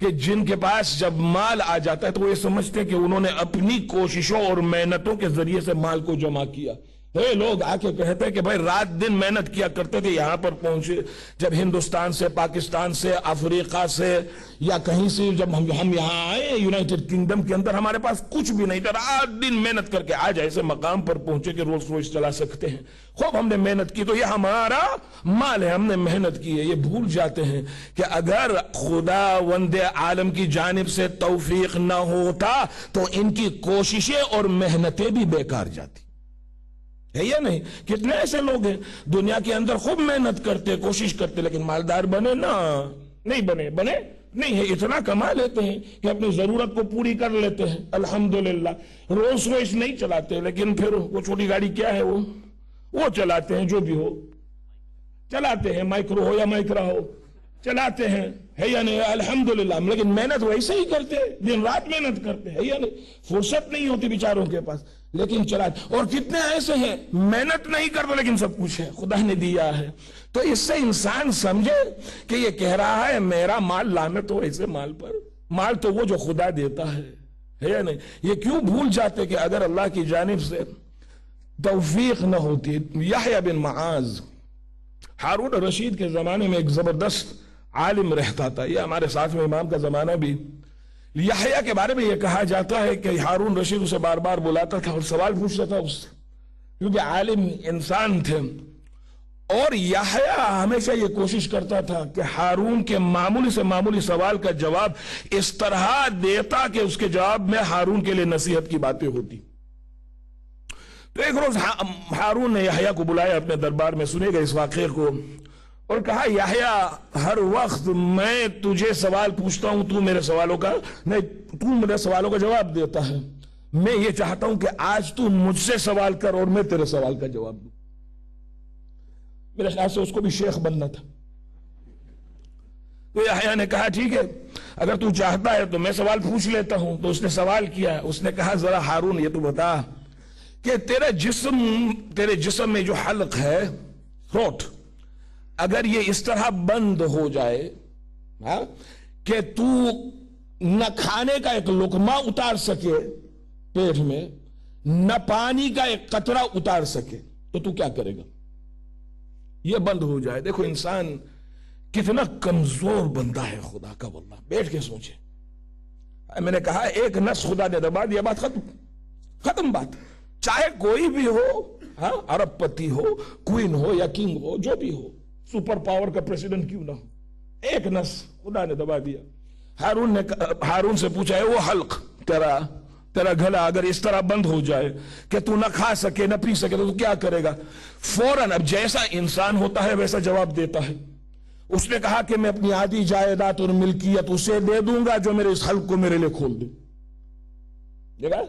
کہ جن کے پاس جب مال آ جاتا ہے تو وہ یہ سمجھتے ہیں کہ انہوں نے اپنی کوششوں اور محنتوں کے ذریعے سے مال کو جمع کیا۔ لوگ آ کے کہتے ہیں کہ بھائی رات دن محنت کیا کرتے تھے, یہاں پر پہنچے جب ہندوستان سے, پاکستان سے, افریقہ سے یا کہیں سے, جب ہم یہاں آئے یونائٹڈ کنگڈم کے اندر, ہمارے پاس کچھ بھی نہیں تھا, رات دن محنت کر کے آج ایسے مقام پر پہنچے کہ رولز روئس چلا سکتے ہیں. خوب ہم نے محنت کی, تو یہ ہمارا مال ہے, ہم نے محنت کی ہے. یہ بھول جاتے ہیں کہ اگر خداوند عالم کی جانب سے توفیق نہ ہوتا تو ان کی کوششیں اور محنتیں بھی بیکار جاتی ہے یا نہیں. کتنے ایسے لوگ ہیں دنیا کے اندر خوب محنت کرتے, کوشش کرتے, لیکن مالدار بنے نا نہیں, بنے نہیں ہے. اتنا کما لیتے ہیں کہ اپنی ضرورت کو پوری کر لیتے ہیں الحمدللہ. رولز روئس نہیں چلاتے, لیکن پھر وہ چھوٹی گاڑی کیا ہے وہ چلاتے ہیں, جو بھی ہو چلاتے ہیں, مائکرو ہو یا مائکرا ہو چلاتے ہیں, ہے یا نہیں الحمدللہ. لیکن محنت ویسے ہی کرتے, دن رات محنت کرتے, ہے یا نہیں. فرصت نہیں ہوتی بیچاروں کے پاس, لیکن چلاتے. اور کتنے ایسے ہیں محنت نہیں کرتے لیکن سب کچھ ہے, خدا نے دیا ہے. تو اس سے انسان سمجھے کہ یہ کہہ رہا ہے میرا مال لعنت ہو ایسے مال پر. مال تو وہ جو خدا دیتا ہے یا نہیں. یہ کیوں بھول جاتے کہ اگر اللہ کی جانب سے توفیق نہ ہوتی. یحییٰ بن معاذ ہارون رشید کے زمانے میں ایک زبردست عالم رہتا تھا. یہ ہمارے ساتھ میں امام کا زمانہ بھی. یحییٰ کے بارے میں یہ کہا جاتا ہے کہ ہارون رشید اسے بار بار بلاتا تھا اور سوال پوچھتا تھا اس سے, کیونکہ عالم انسان تھے. اور یحییٰ ہمیشہ یہ کوشش کرتا تھا کہ ہارون کے معمولی سے معمولی سوال کا جواب اس طرح دیتا کہ اس کے جواب میں ہارون کے لیے نصیحت کی باتیں ہوتی. تو ایک روز ہارون نے یحییٰ کو بلایا اپنے دربار میں, سنے گا اس واقعے کو, اور کہا یحییٰ ہر وقت میں تجھے سوال پوچھتا ہوں, تو میرے سوالوں کا جواب دیتا ہے. میں یہ چاہتا ہوں کہ آج تو مجھ سے سوال کر اور میں تیرے سوال کا جواب دوں. میرے خیال سے اس کو بھی شیخ بننا تھا. تو یحییٰ نے کہا ٹھیک ہے, اگر تو چاہتا ہے تو میں سوال پوچھ لیتا ہوں. تو اس نے سوال کیا, اس نے کہا ذرا ہارون یہ تو بتا کہ تیرے جسم میں جو حلق ہے, تھروٹ, اگر یہ اس طرح بند ہو جائے کہ تو نہ کھانے کا ایک لقمہ اتار سکے پیٹ میں, نہ پانی کا ایک قطرہ اتار سکے, تو کیا کرے گا؟ یہ بند ہو جائے. دیکھو انسان کتنا کمزور بندہ ہے خدا کا, واللہ بیٹھ کے سوچے. میں نے کہا ایک نس خدا نے دبا دیا, بات ختم بات. چاہے کوئی بھی ہو, عرب پتی ہو, کوئین ہو یا کنگ ہو, جو بھی ہو, سپر پاور کا پریسیڈنٹ کیوں نہ ہو, ایک نس خدا نے دبا دیا. ہارون سے پوچھا ہے وہ حلق تیرا گلا اگر اس طرح بند ہو جائے کہ تو نہ کھا سکے نہ پی سکے تو کیا کرے گا؟ فوراً اب جیسا انسان ہوتا ہے ویسا جواب دیتا ہے. اس نے کہا کہ میں اپنی آدھی جائیداد اور ملکیت اسے دے دوں گا جو میرے اس حلق کو میرے لیے کھول دے. دیکھا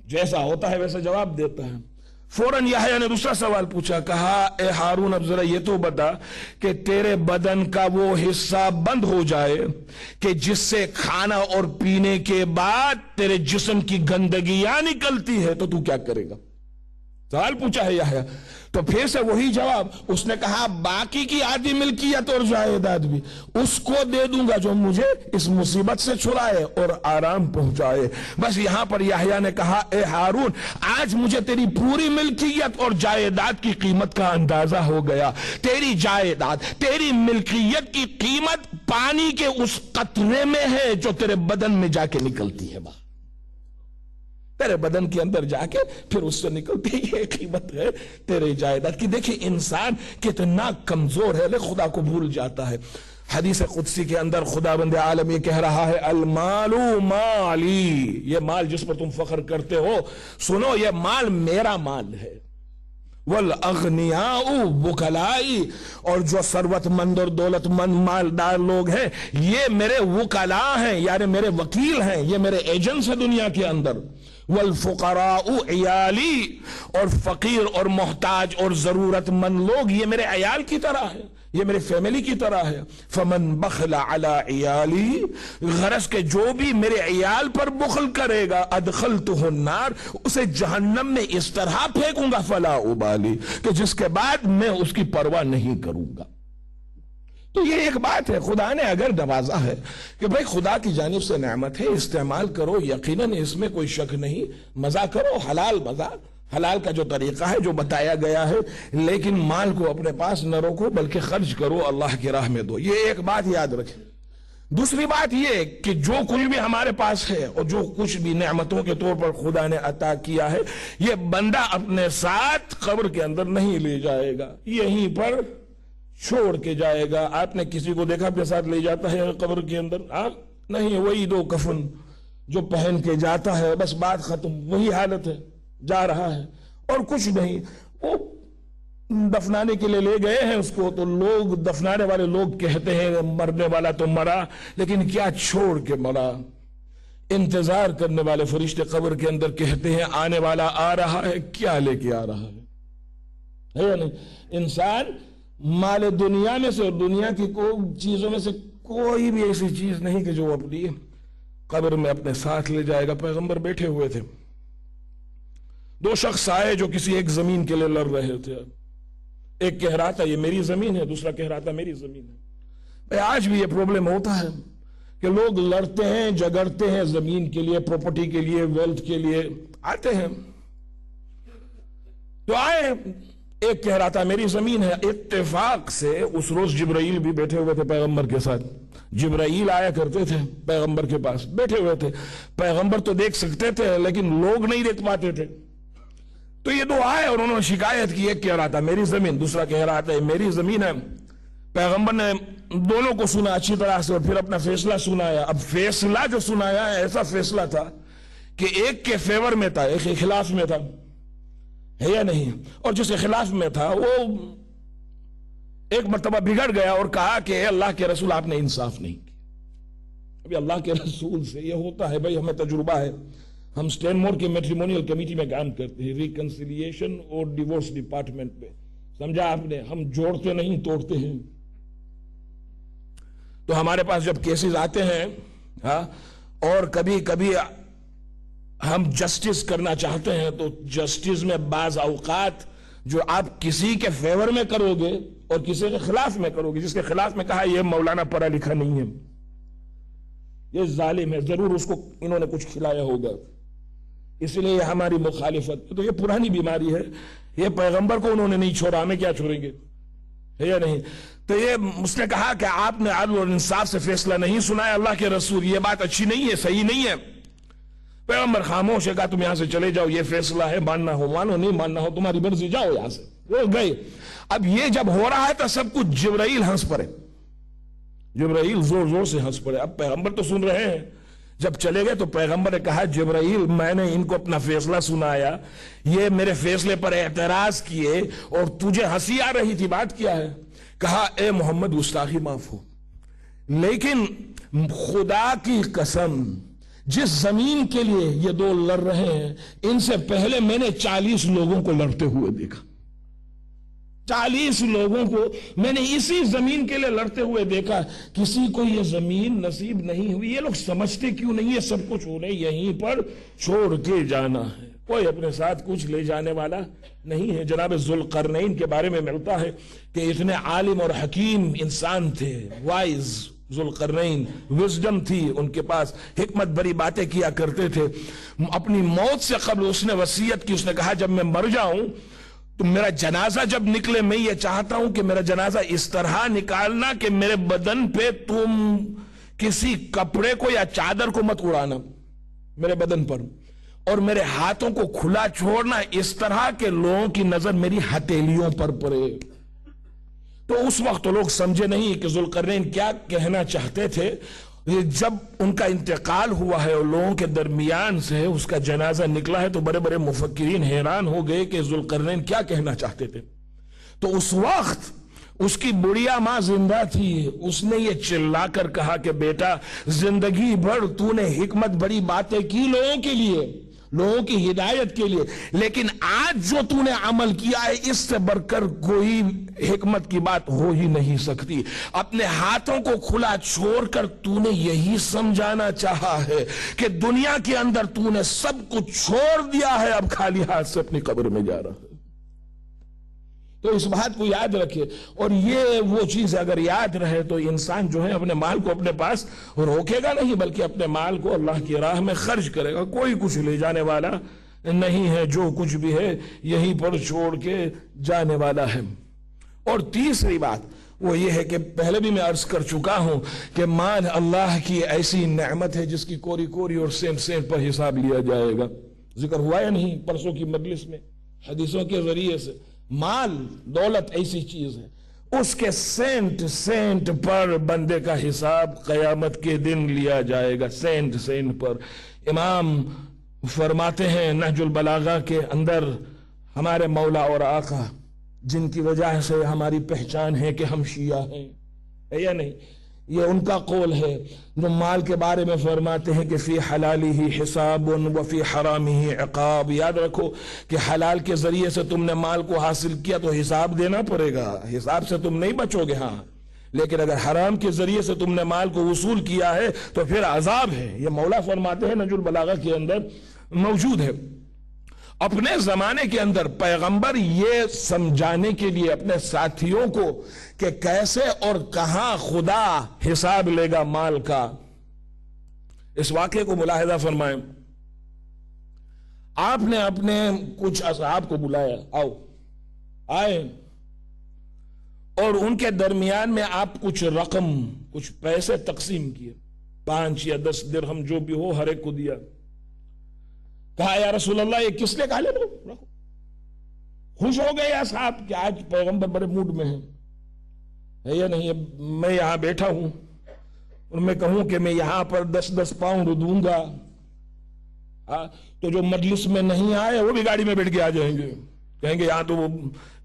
جیسا ہوتا ہے ویسا جواب دیتا ہے. فوراً یحییٰ نے دوسرا سوال پوچھا, کہا اے ہارون اب ذرا یہ تو بتا کہ تیرے بدن کا وہ حصہ بند ہو جائے کہ جس سے کھانا اور پینے کے بعد تیرے جسم کی گندگیاں نکلتی ہے تو کیا کرے گا؟ سوال پوچھا ہے یحییٰ. تو پھر سے وہی جواب. اس نے کہا باقی کی آدھی ملکیت اور جائیداد بھی اس کو دے دوں گا جو مجھے اس مصیبت سے چھڑائے اور آرام پہنچائے. بس یہاں پر یحییٰ نے کہا اے ہارون آج مجھے تیری پوری ملکیت اور جائیداد کی قیمت کا اندازہ ہو گیا. تیری جائیداد, تیری ملکیت کی قیمت پانی کے اس قطرے میں ہے جو تیرے بدن میں جا کے نکلتی ہے, تیرے بدن کے اندر جا کے پھر اس سے نکلتی ہے. یہ قیمت ہے تیرے جائیداد کی. دیکھیں انسان کتنا کمزور ہے, خدا کو بھول جاتا ہے. حدیث قدسی کے اندر خداوند عالم یہ کہہ رہا ہے المال مالی, یہ مال جس پر تم فخر کرتے ہو, سنو یہ مال میرا مال ہے. والاغنیاء وکلائی, اور جو ثروت مند اور دولت مند مالدار لوگ ہیں یہ میرے وکلاء ہیں, یعنی میرے وکیل ہیں, یہ میرے ایجنٹس ہیں دنیا کے اندر. والفقراء عیالی, اور فقیر اور محتاج اور ضرورت مند لوگ یہ میرے عیال کی طرح ہے, یہ میرے فیملی کی طرح ہے. فمن بخل علی عیالی, غرض کہ جو بھی میرے عیال پر بخل کرے گا ادخلتہ النار, اسے جہنم میں اس طرح پھینکوں گا فلا ابالی, کہ جس کے بعد میں اس کی پرواہ نہیں کروں گا. تو یہ ایک بات ہے, خدا نے اگر نوازا ہے کہ بھئی خدا کی جانب سے نعمت ہے, استعمال کرو, یقیناً اس میں کوئی شک نہیں, مزہ کرو, حلال مزہ, حلال کا جو طریقہ ہے جو بتایا گیا ہے، لیکن مال کو اپنے پاس نہ روکو بلکہ خرچ کرو، اللہ کی راہ میں دو. یہ ایک بات یاد رکھیں. دوسری بات یہ کہ جو کچھ بھی ہمارے پاس ہے اور جو کچھ بھی نعمتوں کے طور پر خدا نے عطا کیا ہے، یہ بندہ اپنے ساتھ قبر کے اندر نہیں لے جائے گا، یہیں پر چھوڑ کے جائے گا. آپ نے کسی کو دیکھا اپنے ساتھ لے جاتا ہے قبر کے اندر؟ نہیں، وہی 2 کفن جو پہن کے جاتا ہے، بس بات ختم. وہی حالت ہے، جا رہا ہے اور کچھ نہیں. وہ دفنانے کے لیے لے گئے ہیں اس کو، تو لوگ دفنانے والے لوگ کہتے ہیں مرنے والا تو مرا، لیکن کیا چھوڑ کے مرا. انتظار کرنے والے فرشتے قبر کے اندر کہتے ہیں آنے والا آ رہا ہے، کیا لے کے آ رہا ہے یا نہیں؟ انسان مال دنیا میں سے اور دنیا کی چیزوں میں سے کوئی بھی ایسی چیز نہیں کہ جو اپنی قبر میں اپنے ساتھ لے جائے گا. پیغمبر بیٹھے ہوئے تھے، 2 شخص آئے جو کسی ایک زمین کے لیے لڑ رہے تھے. ایک کہہ رہا تھا یہ میری زمین ہے، دوسرا کہہ رہا تھا میری زمین ہے. آج بھی یہ پرابلم ہوتا ہے کہ لوگ لڑتے ہیں، جگڑتے ہیں زمین کے لیے، پراپرٹی کے لیے، ویلتھ کے لیے. آتے ہیں تو آئے، ایک کہہ رہا تھا میری زمین ہے. اتفاق سے اس روز جبرائیل بھی بیٹھے ہوئے تھے پیغمبر کے ساتھ. جبرائیل آیا کرتے تھے پیغمبر کے پاس، بیٹھے ہوئے تھے. پیغمبر تو دیکھ سکتے تھے لیکن لوگ نہیں دیکھ پاتے تھے. تو یہ 2 آئے اور انہوں نے شکایت کی. ایک کہہ رہا تھا میری زمین، دوسرا کہہ رہا تھا میری زمین ہے. پیغمبر نے دونوں کو سنا اچھی طرح سے اور پھر اپنا فیصلہ سنایا. اب فیصلہ جو سنایا ایسا فیصلہ تھا کہ ایک کے فیور میں تھا، ایک کے خلاف میں تھا، ہے یا نہیں؟ اور جس کے خلاف میں تھا وہ ایک مرتبہ بگڑ گیا اور کہا کہ اے اللہ کے رسول آپ نے انصاف نہیں کیا. ابھی اللہ کے رسول سے یہ ہوتا ہے بھائی، ہمیں تجربہ ہے. ہم سٹین مور کے میٹریمونیل کمیٹی میں کام کرتے ہیں، ریکنسیلیشن اور ڈیورس ڈپارٹمنٹ میں. سمجھا آپ نے؟ ہم جوڑتے نہیں، توڑتے ہیں. تو ہمارے پاس جب کیسز آتے ہیں اور کبھی کبھی ہم جسٹس کرنا چاہتے ہیں تو جسٹس میں بعض اوقات جو آپ کسی کے فیور میں کرو گے اور کسی کے خلاف میں کرو گے. جس کے خلاف میں کہا یہ مولانا پڑھا لکھا نہیں ہے، یہ ظالم ہے، ضرور اس کو انہوں نے کچھ کھلایا ہوگا، اس لیے یہ ہماری مخالفت. تو یہ پرانی بیماری ہے. یہ پیغمبر کو انہوں نے نہیں چھوڑا، ہمیں کیا چھوڑیں گے، ہے یا نہیں؟ تو یہ اس نے کہا کہ آپ نے عدل اور انصاف سے فیصلہ نہیں سنایا اللہ کے رسول، یہ بات اچھی نہیں ہے، صحیح نہیں ہے. پیغمبر خاموش ہے، کہا تم یہاں سے چلے جاؤ، یہ فیصلہ ہے، ماننا ہو مانو، نہیں ماننا ہو تمہاری مرضی، جاؤ یہاں سے. وہ گئے. اب یہ جب ہو رہا ہے تو سب کچھ جبرائیل ہنس پڑے، جبرائیل زور زور سے ہنس پڑے. اب پیغمبر تو سن رہے ہیں. جب چلے گئے تو پیغمبر نے کہا جبرائیل میں نے ان کو اپنا فیصلہ سنایا، یہ میرے فیصلے پر اعتراض کیے اور تجھے ہنسی آ رہی تھی، بات کیا ہے؟ کہا اے محمد گستاخی معاف ہو، لیکن خدا کی قسم جس زمین کے لیے یہ 2 لڑ رہے ہیں ان سے پہلے میں نے 40 لوگوں کو لڑتے ہوئے دیکھا. 40 لوگوں کو میں نے اسی زمین کے لیے لڑتے ہوئے دیکھا. کسی کو یہ زمین نصیب نہیں ہوئی. یہ لوگ سمجھتے کیوں نہیں ہے سب کچھ انہیں یہیں پر چھوڑ کے جانا ہے، کوئی اپنے ساتھ کچھ لے جانے والا نہیں ہے. جناب ذوالقرنین کے بارے میں ملتا ہے کہ اتنے عالم اور حکیم انسان تھے، وائز. ذوالقرنین وزڈم تھی ان کے پاس، حکمت بری باتیں کیا کرتے تھے. اپنی موت سے قبل اس نے وصیت کی، اس نے کہا جب میں مر جاؤں تو میرا جنازہ جب نکلے میں یہ چاہتا ہوں کہ میرا جنازہ اس طرح نکالنا کہ میرے بدن پہ تم کسی کپڑے کو یا چادر کو مت اڑانا میرے بدن پر، اور میرے ہاتھوں کو کھلا چھوڑنا اس طرح کہ لوگوں کی نظر میری ہتھیلیوں پر پڑے. تو اس وقت تو لوگ سمجھے نہیں کہ ذوالقرنین کیا کہنا چاہتے تھے. جب ان کا انتقال ہوا ہے اور لوگوں کے درمیان سے اس کا جنازہ نکلا ہے تو بڑے بڑے مفکرین حیران ہو گئے کہ ذوالقرنین کیا کہنا چاہتے تھے. تو اس وقت اس کی بڑھیا ماں زندہ تھی. اس نے یہ چلا کر کہا کہ بیٹا زندگی بھر تو نے حکمت بڑی باتیں کی لوگوں کے لیے، لوگوں کی ہدایت کے لیے، لیکن آج جو تو نے عمل کیا ہے اس سے بڑھ کر کوئی حکمت کی بات ہو ہی نہیں سکتی. اپنے ہاتھوں کو کھلا چھوڑ کر تو نے یہی سمجھانا چاہا ہے کہ دنیا کے اندر تو نے سب کچھ چھوڑ دیا ہے، اب خالی ہاتھ سے اپنی قبر میں جا رہا ہے. تو اس بات کو یاد رکھے. اور یہ وہ چیز اگر یاد رہے تو انسان جو ہے اپنے مال کو اپنے پاس روکے گا نہیں، بلکہ اپنے مال کو اللہ کی راہ میں خرچ کرے گا. کوئی کچھ لے جانے والا نہیں ہے، جو کچھ بھی ہے یہیں پر چھوڑ کے جانے والا ہے۔ اور تیسری بات وہ یہ ہے کہ پہلے بھی میں عرض کر چکا ہوں کہ مال اللہ کی ایسی نعمت ہے جس کی کوری کوری اور سینٹ سینٹ پر حساب لیا جائے گا۔ ذکر ہوا یا نہیں پرسوں کی مجلس میں حدیثوں کے ذریعے سے؟ مال دولت ایسی چیز ہے، اس کے سینٹ سینٹ پر بندے کا حساب قیامت کے دن لیا جائے گا، سینٹ سینٹ پر۔ امام فرماتے ہیں نہج البلاغہ کے اندر، ہمارے مولا اور آقا جن کی وجہ سے ہماری پہچان ہے کہ ہم شیعہ ہیں، ہے یا نہیں، یہ ان کا قول ہے جو مال کے بارے میں فرماتے ہیں کہ فی حلالی ہی حساب وفی حرامی ہی عقاب۔ یاد رکھو کہ حلال کے ذریعے سے تم نے مال کو حاصل کیا تو حساب دینا پڑے گا، حساب سے تم نہیں بچو گے، ہاں، لیکن اگر حرام کے ذریعے سے تم نے مال کو وصول کیا ہے تو پھر عذاب ہے۔ یہ مولا فرماتے ہیں نہج البلاغہ کے اندر موجود ہے۔ اپنے زمانے کے اندر پیغمبر یہ سمجھانے کے لیے اپنے ساتھیوں کو کہ کیسے اور کہاں خدا حساب لے گا مال کا، اس واقعے کو ملاحظہ فرمائیں۔ آپ نے اپنے کچھ اصحاب کو بلایا، آؤ، آئے، اور ان کے درمیان میں آپ کچھ رقم، کچھ پیسے تقسیم کیے، 5 یا 10 درہم جو بھی ہو ہر ایک کو دیا۔ کہا یا رسول اللہ یہ کس نے؟ کہا لے لو، رکھو۔ خوش ہو گئے اصحاب کہ آج پیغمبر بڑے موڈ میں ہیں، ہے یا نہیں؟ میں یہاں بیٹھا ہوں اور میں کہوں کہ میں یہاں پر 10 پاؤنڈ دوں گا، تو جو مجلس میں نہیں آئے وہ بھی گاڑی میں بیٹھ کے آ جائیں گے، کہیں گے یہاں تو وہ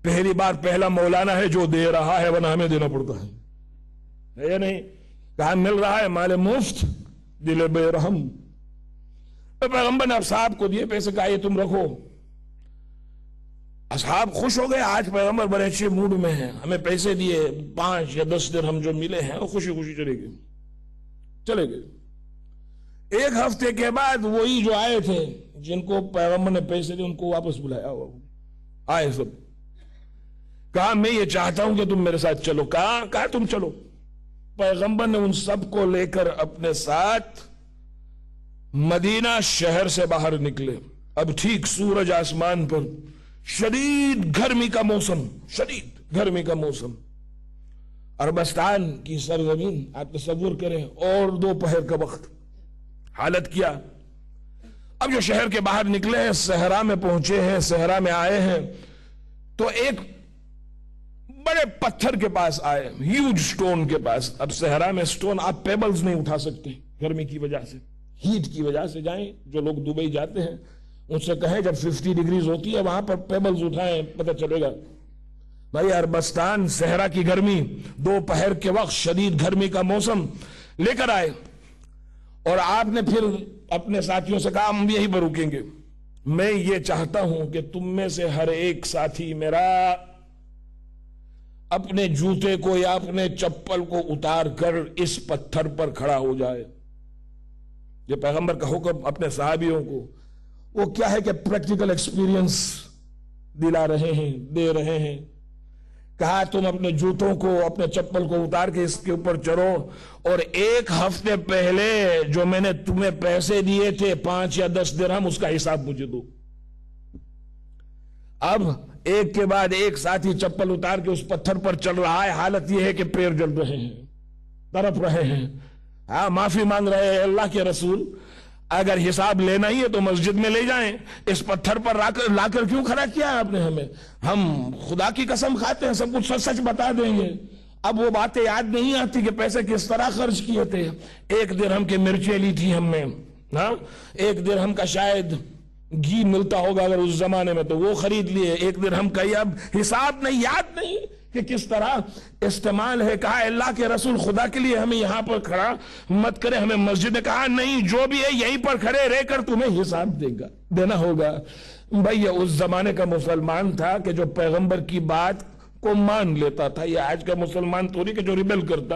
پہلی بار پہلا مولانا ہے جو دے رہا ہے، ورنہ ہمیں دینا پڑتا ہے یا نہیں؟ کہاں مل رہا ہے مال مفت، دل بے رحم۔ پیغمبر نے اصحاب کو دیے پیسے، کہا یہ تم رکھو۔ اصحاب خوش ہو گئے، آج پیغمبر بڑے اچھے موڈ میں ہیں، ہمیں پیسے دیے، 5 یا 10 درہم جو ملے ہیں، وہ خوشی خوشی چلے گئے۔ ایک ہفتے کے بعد وہی جو آئے تھے جن کو پیغمبر نے پیسے دیے ان کو واپس بلایا، آئے سب، کہا میں یہ چاہتا ہوں کہ تم میرے ساتھ چلو۔ کہا تم چلو۔ پیغمبر نے ان سب کو لے کر اپنے ساتھ مدینہ شہر سے باہر نکلے۔ اب ٹھیک سورج آسمان پر، شدید گرمی کا موسم، شدید گرمی کا موسم، عربستان کی سرزمین آپ تصور کریں، اور دوپہر کا وقت، حالت کیا۔ اب جو شہر کے باہر نکلے ہیں، صحرا میں پہنچے ہیں، صحرا میں آئے ہیں، تو ایک بڑے پتھر کے پاس آئے، ہیوج سٹون کے پاس۔ اب صحرا میں سٹون آپ پیبلز نہیں اٹھا سکتے گرمی کی وجہ سے، ہیٹ کی وجہ سے۔ جائیں جو لوگ دبئی جاتے ہیں ان سے کہیں جب 50 ڈگریز ہوتی ہے وہاں پر پیبلز اٹھائیں، پتہ چلے گا۔ بھائی عربستان، صحرا کی گرمی، دوپہر کے وقت شدید گرمی کا موسم لے کر آئے، اور آپ نے پھر اپنے ساتھیوں سے کہا ہم یہیں پر رکیں گے، میں یہ چاہتا ہوں کہ تم میں سے ہر ایک ساتھی میرا اپنے جوتے کو یا اپنے چپل کو اتار کر اس پتھر پر کھڑا ہو جائے۔ یہ پیغمبر کا حکم اپنے صحابیوں کو، وہ کیا ہے کہ پریکٹیکل ایکسپیرینس دلا رہے ہیں، دے رہے ہیں۔ کہا تم اپنے جوتوں کو، اپنے چپل کو اتار کے اس کے اوپر چڑھو، اور 1 ہفتے پہلے جو میں نے تمہیں پیسے دیے تھے 5 یا 10 درہم، اس کا حساب مجھے دو۔ اب ایک کے بعد ایک ساتھی چپل اتار کے اس پتھر پر چل رہا ہے، حالت یہ ہے کہ پیر جل رہے ہیں، تڑپ رہے ہیں، معافی مانگ رہے ہیں۔ اللہ کے رسول اگر حساب لینا ہی ہے تو مسجد میں لے جائیں، اس پتھر پر لا کر کیوں کھڑا کیا ہے آپ نے ہمیں؟ ہم خدا کی قسم کھاتے ہیں، سب کچھ سچ سچ بتا دیں گے۔ اب وہ باتیں یاد نہیں آتی کہ پیسے کس طرح خرچ کیے تھے۔ 1 درہم کی مرچیں لی تھی ہم نے، 1 درہم کا شاید گھی ملتا ہوگا اگر اس زمانے میں، تو وہ خرید لیے 1 درہم کا ہی۔ اب حساب نہیں، یاد نہیں کہ کس طرح استعمال ہے۔ کہا اللہ کے رسول خدا کے لیے ہمیں یہاں پر کھڑا مت کرے، ہمیں مسجد نے کہا نہیں، جو بھی ہے یہیں پر کھڑے رہ کر تمہیں حساب دینا ہوگا۔ بھائی یہ اس زمانے کا مسلمان تھا کہ جو پیغمبر کی بات کو مان لیتا تھا۔ یہ آج کا مسلمان تھوڑی کہ جو ریبل کرتا،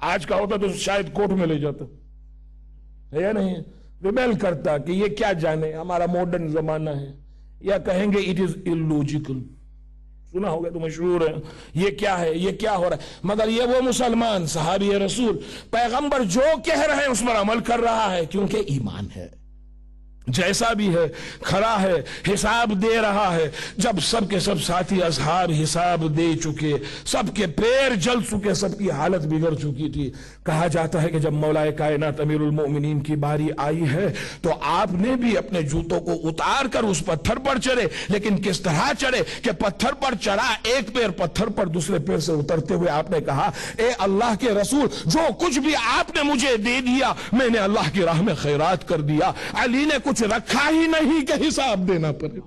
آج کا ہوتا تو شاید کوٹ میں لے جاتا، ہے یا نہیں؟ ریبل کرتا کہ یہ کیا جانے، ہمارا ماڈرن زمانہ ہے، یا کہیں گے اٹ از illogical، سنا ہوگا تو مشہور ہے، یہ کیا ہے، یہ کیا ہو رہا ہے۔ مگر یہ وہ مسلمان صحابی رسول، پیغمبر جو کہہ رہے ہیں اس پر عمل کر رہا ہے، کیونکہ ایمان ہے۔ جیسا بھی ہے کھڑا ہے، حساب دے رہا ہے۔ جب سب کے سب ساتھی اصحاب حساب دے چکے، سب کے پیر جل چکے، سب کی حالت بگڑ چکی تھی، کہا جاتا ہے کہ جب مولا کائنات امیر المؤمنین کی باری آئی ہے تو آپ نے بھی اپنے جوتوں کو اتار کر اس پتھر پر چڑھے، لیکن کس طرح چڑھے کہ پتھر پر چڑھا، ایک پیر پتھر پر، دوسرے پیر سے اترتے ہوئے آپ نے کہا اے اللہ کے رسول، جو کچھ بھی آپ نے مجھے دے دیا میں نے اللہ کی راہ میں خیرات کر دیا۔ علی نے کچھ رکھا ہی نہیں کہ حساب دینا پڑے۔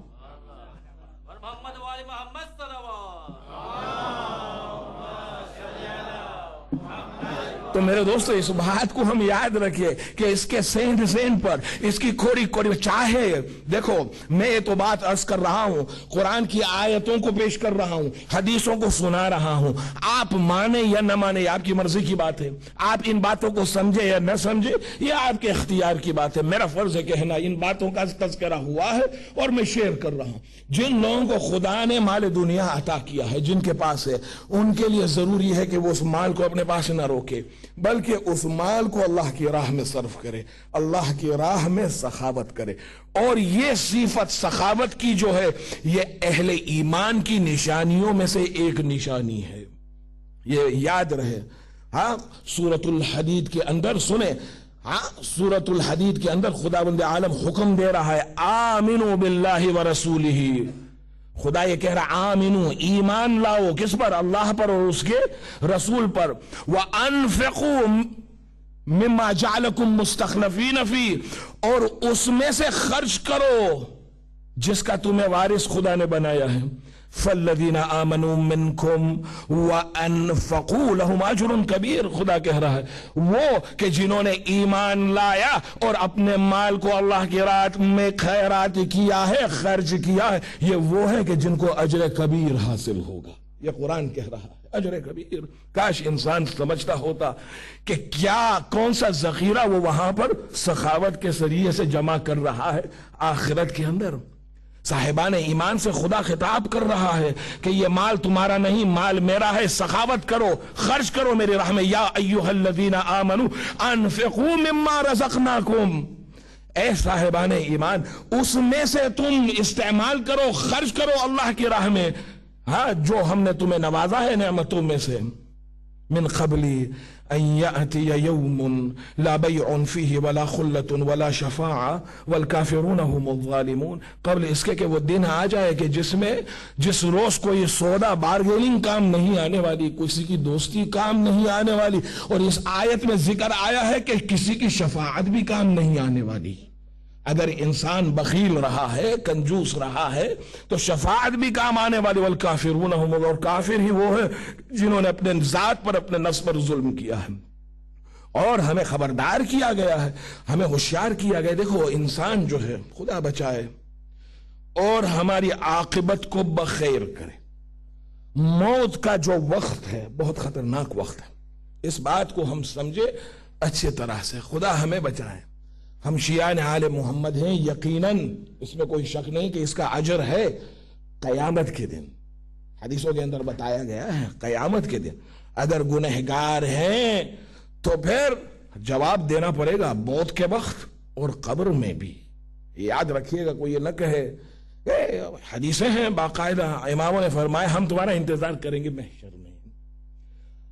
تو میرے دوستو اس بات کو ہم یاد رکھیں کہ اس کے سینٹ سینٹ پر، اس کی کھوڑی کھوڑی، چاہے دیکھو میں یہ تو بات عرض کر رہا ہوں، قرآن کی آیتوں کو پیش کر رہا ہوں، حدیثوں کو سنا رہا ہوں، آپ مانیں یا نہ مانیں آپ کی مرضی کی بات ہے، آپ ان باتوں کو سمجھے یا نہ سمجھے یہ آپ کے اختیار کی بات ہے۔ میرا فرض ہے کہنا ان باتوں کا تذکرہ ہوا ہے اور میں شیئر کر رہا ہوں۔ جن لوگوں کو خدا نے مال دنیا عطا کیا ہے، جن کے پاس ہے، ان کے لیے ضروری ہے کہ وہ اس مال کو اپنے پاس نہ روکے، بلکہ اس مال کو اللہ کی راہ میں صرف کرے، اللہ کی راہ میں سخاوت کرے۔ اور یہ صفت سخاوت کی جو ہے یہ اہل ایمان کی نشانیوں میں سے ایک نشانی ہے، یہ یاد رہے۔ ہاں سورۃ الحدید کے اندر سنیں، سورۃ الحدید کے اندر خداوند عالم حکم دے رہا ہے آمنوا باللہ ورسولہ، خدا یہ کہہ رہا آمنو، ایمان لاؤ، کس پر؟ اللہ پر اور اس کے رسول پر۔ وَأَنفِقُوا مِمَّا جَعَلَكُمْ مُسْتَخْلَفِينَ فِيهِ، اور اس میں سے خرچ کرو جس کا تمہیں وارث خدا نے بنایا ہے۔ فَالَّذِينَ آمَنُوا مِنْكُمْ وَأَنفَقُوا لَهُمْ أَجْرٌ كَبِيرٌ، خدا کہہ رہا ہے وہ کہ جنہوں نے ایمان لایا اور اپنے مال کو اللہ کی راہ میں خیرات کیا ہے، خرچ کیا ہے، یہ وہ ہے کہ جن کو اجر کبیر حاصل ہوگا۔ یہ قرآن کہہ رہا ہے اجر کبیر۔ کاش انسان سمجھتا ہوتا کہ کیا کون سا ذخیرہ وہ وہاں پر سخاوت کے ذریعے سے جمع کر رہا ہے آخرت کے اندر۔ صاحبان ایمان سے خدا خطاب کر رہا ہے کہ یہ مال تمہارا نہیں، مال میرا ہے، سخاوت کرو، خرچ کرو میری راہ میں۔ یا ایھا الذین آمنوا انفقوا مما رزقناکم، اے صاحبان ایمان اس میں سے تم استعمال کرو، خرچ کرو اللہ کی راہ میں، ہاں جو ہم نے تمہیں نوازا ہے نعمتوں میں سے۔ من قبل ان یأتی یوم لا بیع فیہ ولا خلۃ ولا شفاعہ والکافرون هم الظالمون، قبل اس کے کہ وہ دن آ جائے کہ جس روز کوئی سودا بارگیننگ کام نہیں آنے والی، کسی کی دوستی کام نہیں آنے والی، اور اس آیت میں ذکر آیا ہے کہ کسی کی شفاعت بھی کام نہیں آنے والی۔ اگر انسان بخیل رہا ہے، کنجوس رہا ہے، تو شفاعت بھی کام آنے والی۔ والکافرون هم، اور کافر ہی وہ ہے جنہوں نے اپنے ذات پر، اپنے نفس پر ظلم کیا ہے۔ اور ہمیں خبردار کیا گیا ہے، ہمیں ہوشیار کیا گیا۔ دیکھو انسان جو ہے، خدا بچائے اور ہماری عاقبت کو بخیر کرے، موت کا جو وقت ہے بہت خطرناک وقت ہے، اس بات کو ہم سمجھے اچھی طرح سے، خدا ہمیں بچائے۔ ہم شیعان آل محمد ہیں، یقیناً اس میں کوئی شک نہیں کہ اس کا اجر ہے قیامت کے دن، حدیثوں کے اندر بتایا گیا ہے قیامت کے دن اگر گنہگار ہیں تو پھر جواب دینا پڑے گا موت کے وقت اور قبر میں بھی۔ یاد رکھیے گا، کوئی یہ نہ کہے، حدیثیں ہیں باقاعدہ، اماموں نے فرمایا ہم تمہارا انتظار کریں گے محشر میں۔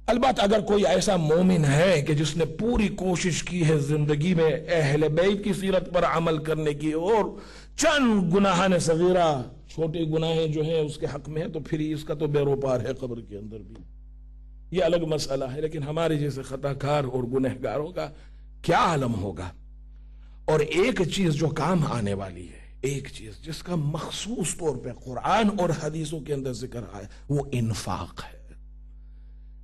البتہ اگر کوئی ایسا مومن ہے کہ جس نے پوری کوشش کی ہے زندگی میں اہل بیت کی سیرت پر عمل کرنے کی، اور چند گناہان صغیرہ، چھوٹے گناہیں جو ہیں اس کے حق میں ہیں، تو پھر اس کا تو بے روپار ہے قبر کے اندر بھی، یہ الگ مسئلہ ہے۔ لیکن ہمارے جیسے خطا کار اور گنہگاروں کا کیا عالم ہوگا؟ اور ایک چیز جو کام آنے والی ہے، ایک چیز جس کا مخصوص طور پہ قرآن اور حدیثوں کے اندر ذکر آیا، وہ انفاق ہے،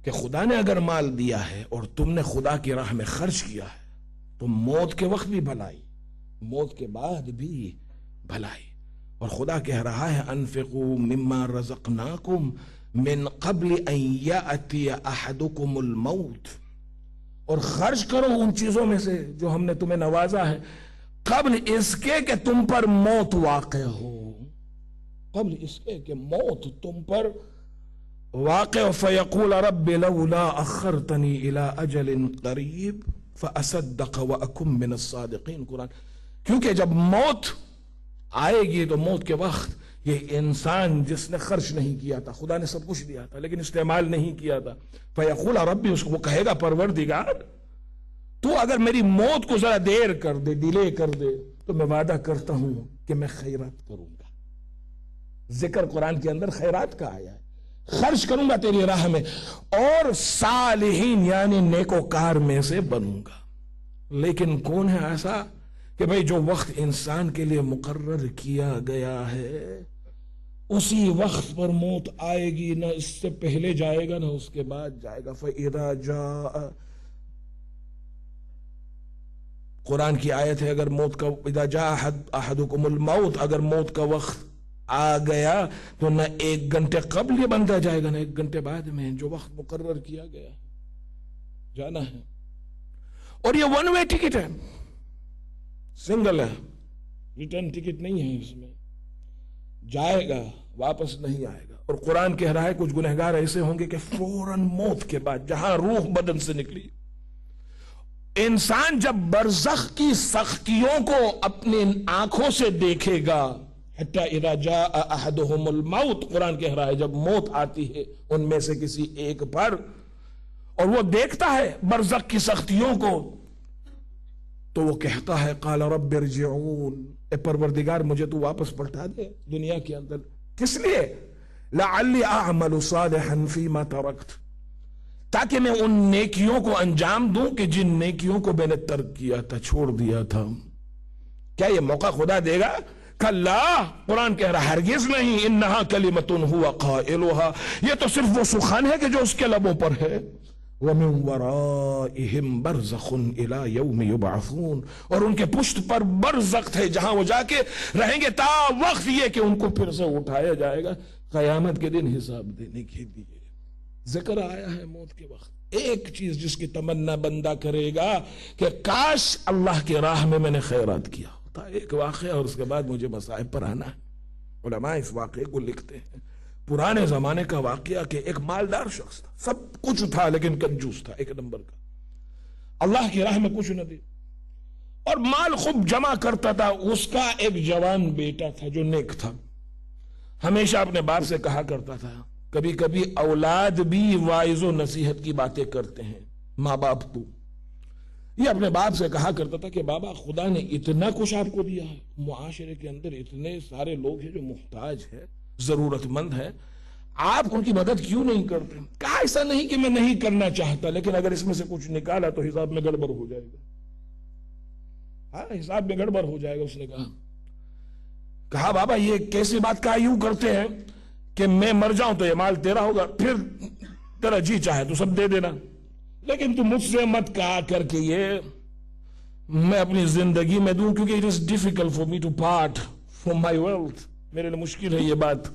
کہ خدا نے اگر مال دیا ہے اور تم نے خدا کی راہ میں خرچ کیا ہے تو موت کے وقت بھی بھلائی، موت کے بعد بھی بھلائی۔ اور خدا کہہ رہا ہے انفقوا مما رزقناکم من قبل ان یأتی احدکم الموت، اور خرچ کرو ان چیزوں میں سے جو ہم نے تمہیں نوازا ہے قبل اس کے کہ تم پر موت واقع ہو، قبل اس کے کہ موت تم پر واقع۔ فیقول رب لولا اخرتنی الى اجل قریب فاصدق واکن من الصادقین، قرآن کیونکہ جب موت آئے گی تو موت کے وقت یہ انسان جس نے خرچ نہیں کیا تھا، خدا نے سب کچھ دیا تھا لیکن استعمال نہیں کیا تھا، فیقول ربی، اس کو وہ کہے گا پروردگار تو اگر میری موت کو ذرا دیر کر دے، ڈیلے کر دے تو میں وعدہ کرتا ہوں کہ میں خیرات کروں گا۔ ذکر قرآن کے اندر خیرات کا آیا ہے، خرچ کروں گا تیری راہ میں اور صالحین یعنی نیکوکار میں سے بنوں گا۔ لیکن کون ہے ایسا کہ بھئی جو وقت انسان کے لیے مقرر کیا گیا ہے اسی وقت پر موت آئے گی، نہ اس سے پہلے جائے گا نہ اس کے بعد جائے گا۔ فَإِذَا جَاءَ، قرآن کی آیت ہے، اگر موت کا اذا جاء احدکم الموت، اگر موت کا وقت آ گیا تو نہ 1 گھنٹے قبل یہ بنتا جائے گا نہ 1 گھنٹے بعد میں، جو وقت مقرر کیا گیا جانا ہے۔ اور یہ 1 وے ٹکٹ ہے، سنگل ہے، ریٹرن ٹکٹ نہیں ہے، اس میں جائے گا واپس نہیں آئے گا۔ اور قرآن کہہ رہا ہے کچھ گنہگار ایسے ہوں گے کہ فوراً موت کے بعد جہاں روح بدن سے نکلی، انسان جب برزخ کی سختیوں کو اپنی آنکھوں سے دیکھے گا، حتی اذا جاء احدهم الموت، قرآن کہہ رہا ہے جب موت آتی ہے ان میں سے کسی ایک پر اور وہ دیکھتا ہے برزخ کی سختیوں کو، تو وہ کہتا ہے قال رب ارجعون، اے پروردگار مجھے تو واپس پلٹا دے دنیا کے اندر۔ کس لیے؟ لعلی اعمل صالحا فیما ترکت، تاکہ میں ان نیکیوں کو انجام دوں کہ جن نیکیوں کو میں نے ترک کیا تھا، چھوڑ دیا تھا۔ کیا یہ موقع خدا دے گا؟ کلا، قرآن کہہ رہا ہرگز نہیں، انہا کلمۃ هو قائلها، یہ تو صرف وہ سخن ہے کہ جو اس کے لبوں پر ہے۔ وَمِن وَرَائِهِمْ بَرْزَخٌ إِلَى يَوْمِ يُبْعَثُونَ، اور ان کے پشت پر برزخ ہے جہاں وہ جا کے رہیں گے تا وقت یہ کہ ان کو پھر سے اٹھایا جائے گا قیامت کے دن حساب دینے کے لیے۔ ذکر آیا ہے موت کے وقت، ایک چیز جس کی تمنا بندہ کرے گا کہ کاش اللہ کی راہ میں نے خیرات کیا ہوتا، ایک واقعہ اور اس کے بعد مجھے مصائب پر آنا ہے۔ علماء اس واقعے کو لکھتے ہیں، پرانے زمانے کا واقعہ کہ ایک مالدار شخص تھا، سب کچھ تھا لیکن کنجوس تھا، ایک نمبر کا، اللہ کی راہ میں کچھ نہ دی اور مال خوب جمع کرتا تھا۔ اس کا ایک جوان بیٹا تھا جو نیک تھا، ہمیشہ اپنے باپ سے کہا کرتا تھا، کبھی کبھی اولاد بھی واعظ و نصیحت کی باتیں کرتے ہیں ماں باپ کو، یہ اپنے باپ سے کہا کرتا تھا کہ بابا خدا نے اتنا کچھ آپ کو دیا ہے، معاشرے کے اندر اتنے سارے لوگ ہیں جو محتاج ہے، ضرورت مند ہے، آپ ان کی مدد کیوں نہیں کرتے؟ کہا ایسا نہیں کہ میں نہیں کرنا چاہتا، لیکن اگر اس میں سے کچھ نکالا تو حساب میں گڑبڑ ہو جائے گا۔ ہاں حساب میں گڑبڑ ہو جائے گا۔ اس نے کہا بابا یہ کیسی بات کہا، یوں کرتے ہیں کہ میں مر جاؤں تو یہ مال تیرا ہوگا، پھر تیرا جی چاہے تو سب دے دینا، لیکن تو مجھ سے مت کہا کر کے یہ میں اپنی زندگی میں دوں، کیونکہ it is difficult for me to part from my wealth، میرے لیے مشکل ہے یہ بات۔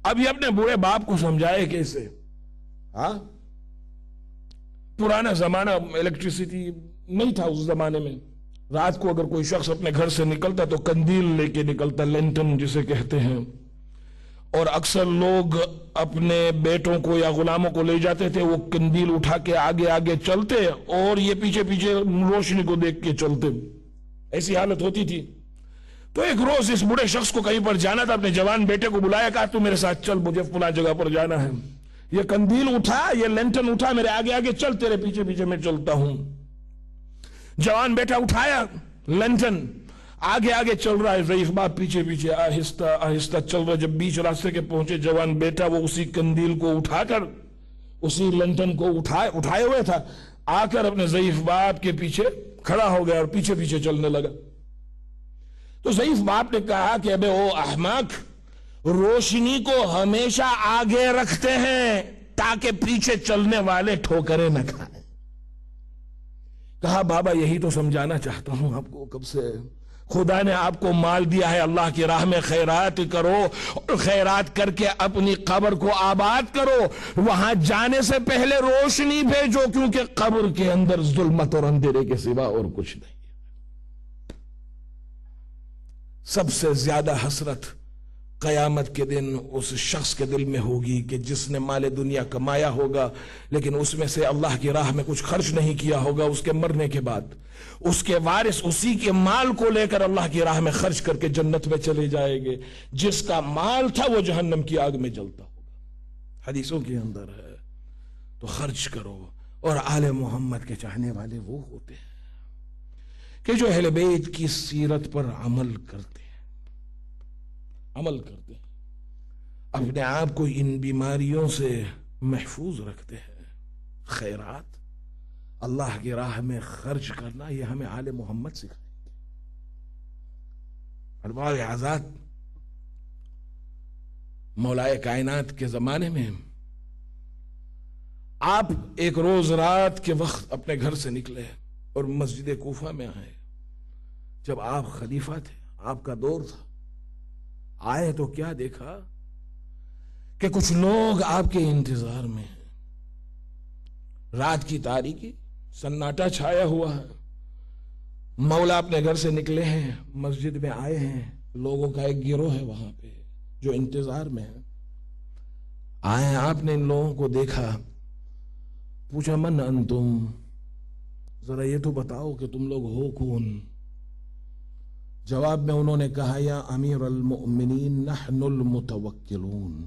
اب یہ اپنے بوڑھے باپ کو سمجھائے کیسے؟ ہاں پرانا زمانہ، الیکٹریسٹی نہیں تھا اس زمانے میں، رات کو اگر کوئی شخص اپنے گھر سے نکلتا تو کندیل لے کے نکلتا، لینٹن جسے کہتے ہیں، اور اکثر لوگ اپنے بیٹوں کو یا غلاموں کو لے جاتے تھے، وہ کندیل اٹھا کے آگے آگے چلتے اور یہ پیچھے پیچھے روشنی کو دیکھ کے چلتے، ایسی حالت ہوتی تھی۔ تو ایک روز اس بڑے شخص کو کہیں پر جانا تھا، اپنے جوان بیٹے کو بلایا، کہا تو میرے ساتھ چل، مجھے فلاں جگہ پر جانا ہے، یہ کندیل اٹھا، یہ لینٹن اٹھا، میرے آگے آگے چل، تیرے پیچھے پیچھے میں چلتا ہوں۔ جوان بیٹا اٹھایا لینٹن، آگے آگے چل رہا ہے، ضعیف باپ پیچھے پیچھے آہستہ آہستہ چل رہا ہے۔ جب بیچ راستے کے پہنچے، جوان بیٹا وہ اسی کندیل کو اٹھا کر، اسی لینٹن کو اٹھائے ہوئے تھا، آ کر اپنے ضعیف باپ کے پیچھے کھڑا ہو گیا اور پیچھے پیچھے چلنے لگا۔ تو ضعیف باپ نے کہا کہ ابے او احمق، روشنی کو ہمیشہ آگے رکھتے ہیں تاکہ پیچھے چلنے والے ٹھوکریں نہ کھائیں۔ کہا بابا یہی تو سمجھانا چاہتا ہوں آپ کو کب سے، خدا نے آپ کو مال دیا ہے، اللہ کی راہ میں خیرات کرو، اور خیرات کر کے اپنی قبر کو آباد کرو، وہاں جانے سے پہلے روشنی بھیجو، کیونکہ قبر کے اندر ظلمت اور اندھیرے کے سوا اور کچھ نہیں۔ سب سے زیادہ حسرت قیامت کے دن اس شخص کے دل میں ہوگی کہ جس نے مال دنیا کمایا ہوگا لیکن اس میں سے اللہ کی راہ میں کچھ خرچ نہیں کیا ہوگا، اس کے مرنے کے بعد اس کے وارث اسی کے مال کو لے کر اللہ کی راہ میں خرچ کر کے جنت میں چلے جائیں گے، جس کا مال تھا وہ جہنم کی آگ میں جلتا ہوگا۔ حدیثوں کے اندر ہے، تو خرچ کرو۔ اور آل محمد کے چاہنے والے وہ ہوتے ہیں کہ جو اہل بیت کی سیرت پر عمل کرتے ہیں، اپنے آپ کو ان بیماریوں سے محفوظ رکھتے ہیں۔ خیرات، اللہ کی راہ میں خرچ کرنا، یہ ہمیں آل محمد سکھائیں گے۔ ارباب آزاد مولائے کائنات کے زمانے میں آپ ایک روز رات کے وقت اپنے گھر سے نکلے اور مسجد کوفہ میں آئے۔ جب آپ خلیفہ تھے، آپ کا دور تھا، آئے تو کیا دیکھا کہ کچھ لوگ آپ کے انتظار میں ہیں۔ رات کی تاریکی، سناٹا چھایا ہوا ہے، مولا اپنے گھر سے نکلے ہیں، مسجد میں آئے ہیں، لوگوں کا ایک گروہ ہے وہاں پہ جو انتظار میں ہے۔ آئے، آپ نے ان لوگوں کو دیکھا، پوچھا من انتم، ذرا یہ تو بتاؤ کہ تم لوگ ہو کون؟ جواب میں انہوں نے کہا یا امیر المؤمنین نحن المتوکلون،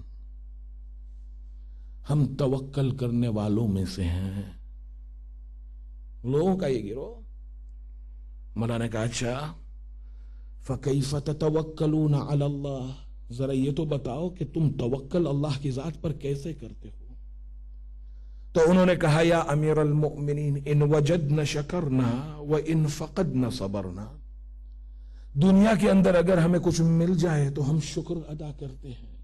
ہم توکل کرنے والوں میں سے ہیں۔ لوگوں کا یہ گروہ۔ مولا نے کہا اچھا فکیف تتوکلون علی اللہ، ذرا یہ تو بتاؤ کہ تم توکل اللہ کی ذات پر کیسے کرتے ہو؟ تو انہوں نے کہا یا امیر المؤمنین ان وجدنا شکرنا وان فقدنا صبرنا، دنیا کے اندر اگر ہمیں کچھ مل جائے تو ہم شکر ادا کرتے ہیں،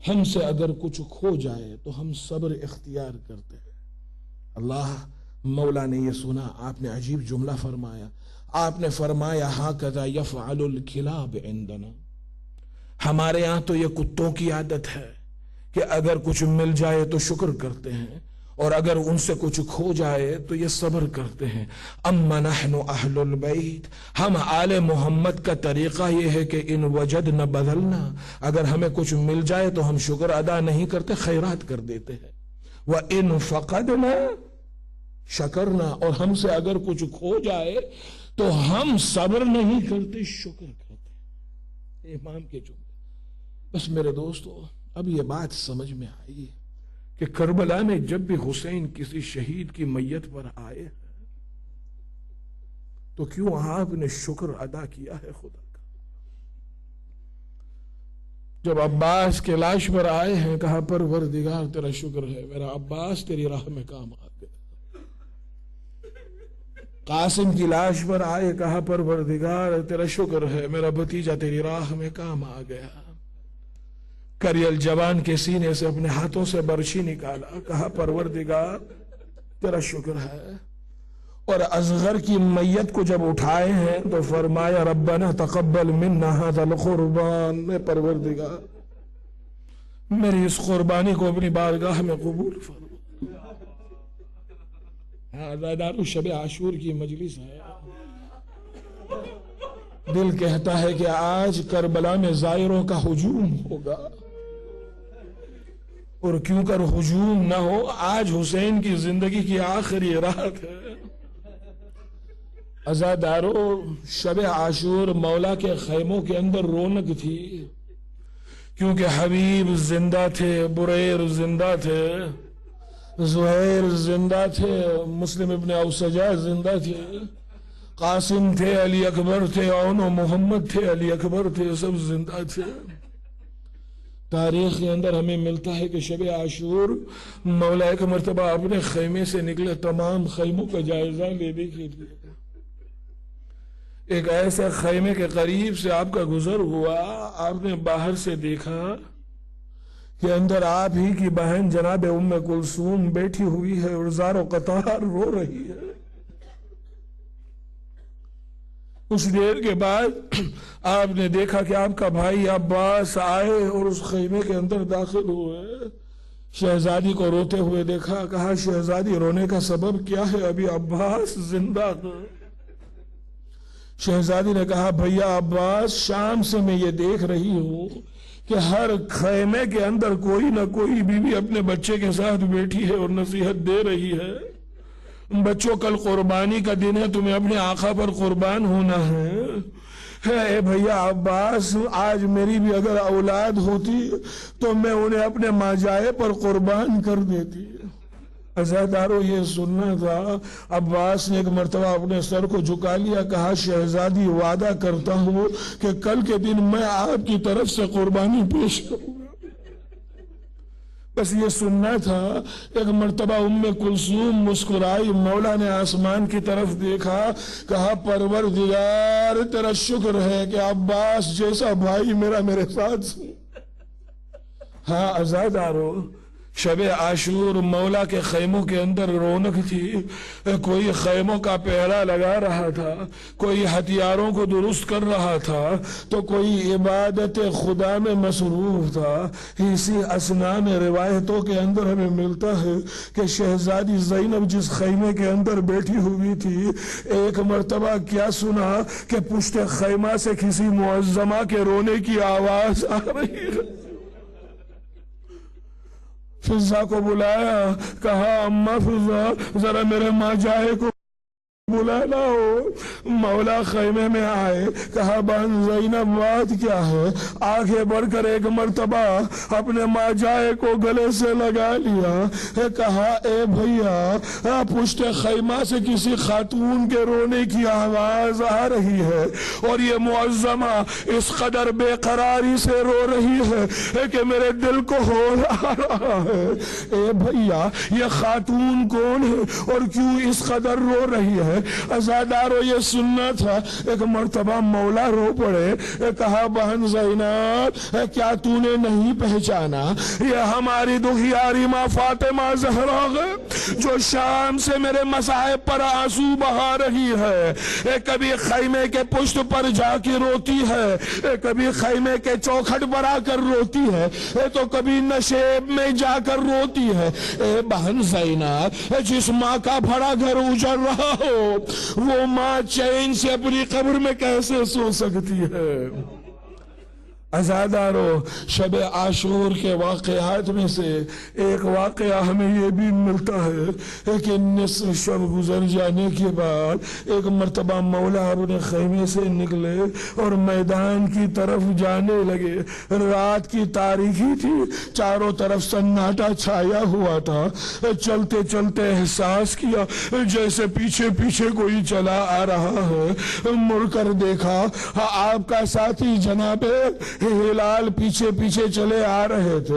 ہم سے اگر کچھ کھو جائے تو ہم صبر اختیار کرتے ہیں۔ اللہ مولا نے یہ سنا، آپ نے عجیب جملہ فرمایا، آپ نے فرمایا ہاکذا یفعل الکلاب عندنا، ہمارے ہاں تو یہ کتوں کی عادت ہے کہ اگر کچھ مل جائے تو شکر کرتے ہیں اور اگر ان سے کچھ کھو جائے تو یہ صبر کرتے ہیں۔ اما نحن اہل البیت، ہم آل محمد کا طریقہ یہ ہے کہ ان وجدنا بدلنا، اگر ہمیں کچھ مل جائے تو ہم شکر ادا نہیں کرتے، خیرات کر دیتے ہیں۔ وَإِن فَقَدْنَا شَكَرْنَا، اور ہم سے اگر کچھ کھو جائے تو ہم صبر نہیں کرتے، شکر کرتے ہیں۔ امام کے جملے۔ بس میرے دوستو، اب یہ بات سمجھ میں آئی کہ کربلا میں جب بھی حسین کسی شہید کی میت پر آئے تو کیوں آپ نے شکر ادا کیا ہے خدا کا؟ جب عباس کے لاش پر آئے ہیں کہا پروردگار تیرا شکر ہے، میرا عباس تیری راہ میں کام آ گیا۔ قاسم کی لاش پر آئے کہا پروردگار تیرا شکر ہے، میرا بھتیجا تیری راہ میں کام آ گیا۔ کریل جوان کے سینے سے اپنے ہاتھوں سے برچھی نکالا، کہا پروردگار تیرا شکر ہے۔ اور اصغر کی میت کو جب اٹھائے ہیں تو فرمایا ربنا تقبل منا ھذا القربان، میں پروردگار میری اس قربانی کو اپنی بارگاہ میں قبول فرما۔ عزادارو شب عاشور کی مجلس ہے، دل کہتا ہے کہ آج کربلا میں زائروں کا ہجوم ہوگا، اور کیوں کر ہجوم نہ ہو، آج حسین کی زندگی کی آخری رات ہے۔ عزادارو شب عاشور مولا کے خیموں کے اندر رونق تھی، کیونکہ حبیب زندہ تھے، بریر زندہ تھے، زہیر زندہ تھے، مسلم ابن اوسجا زندہ تھے، قاسم تھے، علی اکبر تھے، اون و محمد تھے، علی اکبر تھے، سب زندہ تھے۔ تاریخ کے اندر ہمیں ملتا ہے کہ شب عاشور مولا ایک مرتبہ اپنے خیمے سے نکلے تمام خیموں کا جائزہ لینے کے لیے۔ ایک ایسے خیمے کے قریب سے آپ کا گزر ہوا، آپ نے باہر سے دیکھا کہ اندر آپ ہی کی بہن جناب ام کلثوم بیٹھی ہوئی ہے اور زار و قطار رو رہی ہے۔ کچھ دیر کے بعد آپ نے دیکھا کہ آپ کا بھائی عباس آئے اور اس خیمے کے اندر داخل ہوئے۔ شہزادی کو روتے ہوئے دیکھا، کہا شہزادی رونے کا سبب کیا ہے؟ ابھی عباس زندہ ہے۔ شہزادی نے کہا بھیا عباس، شام سے میں یہ دیکھ رہی ہوں کہ ہر خیمے کے اندر کوئی نہ کوئی بیوی اپنے بچے کے ساتھ بیٹھی ہے اور نصیحت دے رہی ہے، بچوں کل قربانی کا دن ہے، تمہیں اپنے آقا پر قربان ہونا ہے۔ اے بھیا عباس، آج میری بھی اگر اولاد ہوتی تو میں انہیں اپنے ماجائے پر قربان کر دیتی۔ عزیزدارو، یہ سننا تھا۔ عباس نے ایک مرتبہ اپنے سر کو جھکا لیا، کہا شہزادی وعدہ کرتا ہوں کہ کل کے دن میں آپ کی طرف سے قربانی پیش کروں گا۔ بس یہ سننا تھا۔ ایک مرتبہ ام کلثوم مسکرائی، مولا نے آسمان کی طرف دیکھا، کہا پروردگار تیرا شکر ہے کہ عباس جیسا بھائی میرے ساتھ۔ ہاں عزیزدارو، شب عاشور مولا کے خیموں کے اندر رونق تھی، کوئی خیموں کا پہرا لگا رہا تھا، کوئی ہتھیاروں کو درست کر رہا تھا، تو کوئی عبادت خدا میں مصروف تھا۔ اسی اسنا میں روایتوں کے اندر ہمیں ملتا ہے کہ شہزادی زینب جس خیمے کے اندر بیٹھی ہوئی تھی، ایک مرتبہ کیا سنا کہ پشت خیمہ سے کسی معظمہ کے رونے کی آواز آ رہی ہے۔ فضا کو بلایا، کہا اماں فضا ذرا میرے ماں جائے کو بلا لاؤ۔ مولا خیمے میں آئے، کہا بہن زینب بات کیا ہے؟ آگے بڑھ کر ایک مرتبہ اپنے ماں جائے کو گلے سے لگا لیا، کہا اے بھیا پشت خیمہ سے کسی خاتون کے رونے کی آواز آ رہی ہے، اور یہ معظمہ اس قدر بے قراری سے رو رہی ہے کہ میرے دل کو ہول آ رہا ہے۔ اے بھیا یہ خاتون کون ہے اور کیوں اس قدر رو رہی ہے؟ عزادارو، یہ سننا تھا۔ ایک مرتبہ مولا رو پڑے، کہا بہن زینب کیا تو نے نہیں پہچانا؟ یہ ہماری دخیاری ماں فاطمہ زہرا ہے جو شام سے میرے مصائب پر آنسو بہا رہی ہے۔ کبھی خیمے کے پشت پر جا کے روتی ہے، کبھی خیمے کے چوکھٹ پر آ کر روتی ہے، تو کبھی نشیب میں جا کر روتی ہے۔ اے بہن زینب، جس ماں کا بڑا گھر اجڑ رہا ہو وہ ماں چین سے اپنی قبر میں کیسے سو سکتی ہے؟ عزادارو، شب عاشور کے واقعات میں سے ایک واقعہ ہمیں یہ بھی ملتا ہے کہ نصف شب گزر جانے کے بعد ایک مرتبہ مولا اپنے خیمے سے نکلے اور میدان کی طرف جانے لگے۔ رات کی تاریکی تھی، چاروں طرف سناٹا چھایا ہوا تھا۔ چلتے چلتے احساس کیا جیسے پیچھے پیچھے کوئی چلا آ رہا ہے۔ مڑ کر دیکھا، آپ کا ساتھی جناب ہلال پیچھے پیچھے چلے آ رہے تھے۔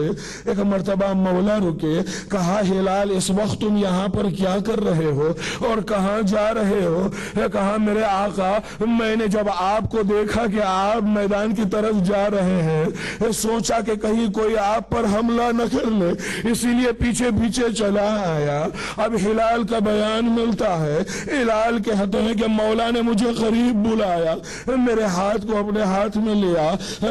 ایک مرتبہ مولا رکے، کہا ہلال اس وقت تم یہاں پر کیا کر رہے ہو اور کہاں جا رہے ہو؟ کہا میرے آقا، میں نے جب آپ کو دیکھا کہ آپ میدان کی طرف جا رہے ہیں، سوچا کہ کہیں کوئی آپ پر حملہ نہ کر لے، اسی لیے پیچھے پیچھے چلا آیا۔ اب ہلال کا بیان ملتا ہے، ہلال کہتے ہیں کہ مولا نے مجھے قریب بلایا، میرے ہاتھ کو اپنے ہاتھ میں لیا،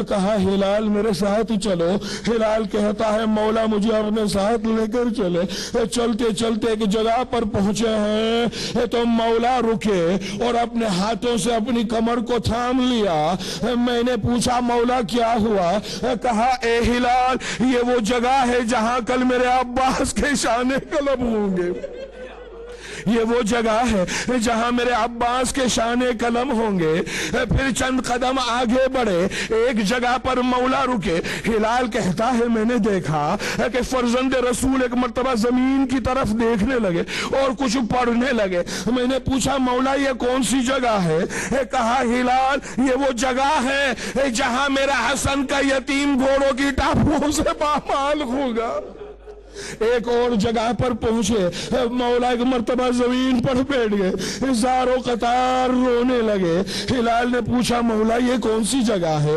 کہا ہلال میرے ساتھ چلو۔ ہلال کہتا ہے مولا مجھے اپنے ساتھ لے کر چلے۔ چلتے چلتے ایک جگہ پر پہنچے ہیں تو مولا رکے اور اپنے ہاتھوں سے اپنی کمر کو تھام لیا۔ میں نے پوچھا مولا کیا ہوا؟ کہا اے ہلال، یہ وہ جگہ ہے جہاں کل میرے عباس کے شان قلم ہوں گے، یہ وہ جگہ ہے جہاں میرے عباس کے شان قلم ہوں گے۔ پھر چند قدم آگے بڑھے، ایک جگہ پر مولا رکے۔ ہلال کہتا ہے میں نے دیکھا کہ فرزند رسول ایک مرتبہ زمین کی طرف دیکھنے لگے اور کچھ پڑھنے لگے۔ میں نے پوچھا مولا یہ کون سی جگہ ہے؟ کہا ہلال یہ وہ جگہ ہے جہاں میرا حسن کا یتیم گھوڑوں کی ٹاپوں سے پامال ہوگا۔ ایک اور جگہ پر پہنچے، مولا ایک مرتبہ زمین پر بیٹھ گئے، زاروں قطار رونے لگے۔ ہلال نے پوچھا مولا یہ کون سی جگہ ہے؟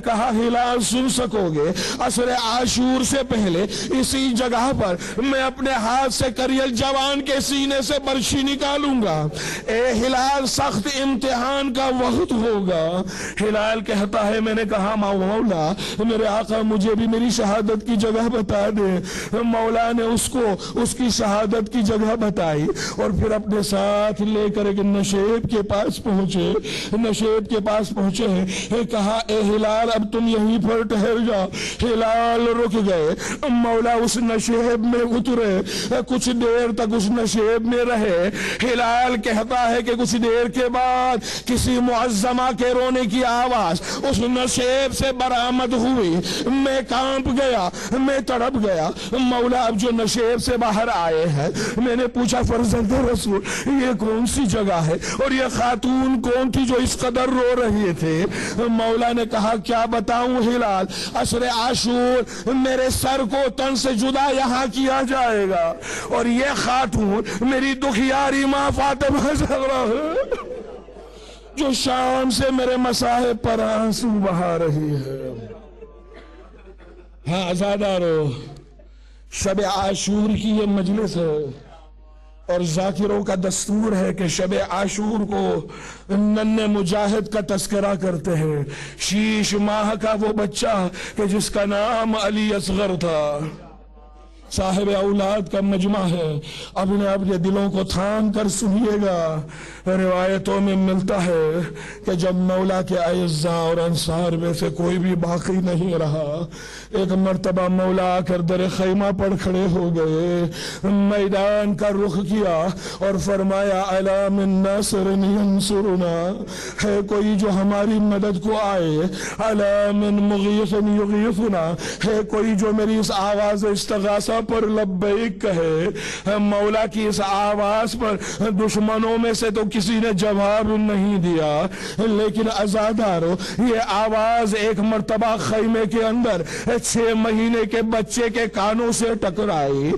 کہا ہلال سن سکو گے، عصر عاشور سے پہلے اسی جگہ پر میں اپنے ہاتھ سے کریل جوان کے سینے سے برشی نکالوں گا۔ اے ہلال سخت امتحان کا وقت ہوگا۔ ہلال کہتا ہے میں نے کہا مولا میرے آقا مجھے بھی میری شہادت کی جگہ بتا دے۔ مولا نے اس کو اس کی شہادت کی جگہ بتائی اور پھر اپنے ساتھ لے کر ایک نشیب کے پاس پہنچے. نشیب کے پاس پہنچے، کہا اے ہلال اب تم یہیں پر ٹھہر جاؤ. ہلال رک گئے. مولا اس نشیب میں اترے، کچھ دیر تک اس نشیب میں رہے. ہلال کہتا ہے کہ کچھ دیر کے بعد کسی معظمہ کے رونے کی آواز اس نشیب سے برآمد ہوئی. میں کانپ گیا، میں تڑپ گیا. مولا اب جو نشیب سے باہر آئے ہیں، میں نے پوچھا فرزند رسول یہ کون سی جگہ ہے اور یہ خاتون کون تھی جو اس قدر رو رہی تھے؟ مولا نے کہا کیا بتاؤں ہلال، عشر عاشور میرے سر کو تن سے جدا یہاں کیا جائے گا اور یہ خاتون میری دکھیاری ماں فاطمہ زہرا ہے جو شام سے میرے مصاحب پر آنسو بہا رہی ہے. ہاں عزادارو، شب عاشور کی یہ مجلس ہے اور ذاکروں کا دستور ہے کہ شب عاشور کو ننھے مجاہد کا تذکرہ کرتے ہیں. 6 ماہ کا وہ بچہ کہ جس کا نام علی اصغر تھا، صاحب اولاد کا مجمع ہے. اپنے دلوں کو تھام کر سنیے گا. روایتوں میں ملتا ہے کہ جب مولا کے اعزاء اور انصار میں سے کوئی بھی باقی نہیں رہا، ایک مرتبہ مولا آ کر در خیمہ پر کھڑے ہو گئے، میدان کا رخ کیا اور فرمایا الا من ناصر ینصرنا، ہے کوئی جو ہماری مدد کو آئے؟ الا من مغیث یغیثنا، ہے کوئی جو میری اس آواز استغاثہ پر لبیک کہے؟ مولا کی اس آواز پر دشمنوں میں سے تو کسی نے جواب نہیں دیا، لیکن عزادارو یہ آواز ایک مرتبہ خیمے کے اندر 6 مہینے کے بچے کے کانوں سے ٹکرائی.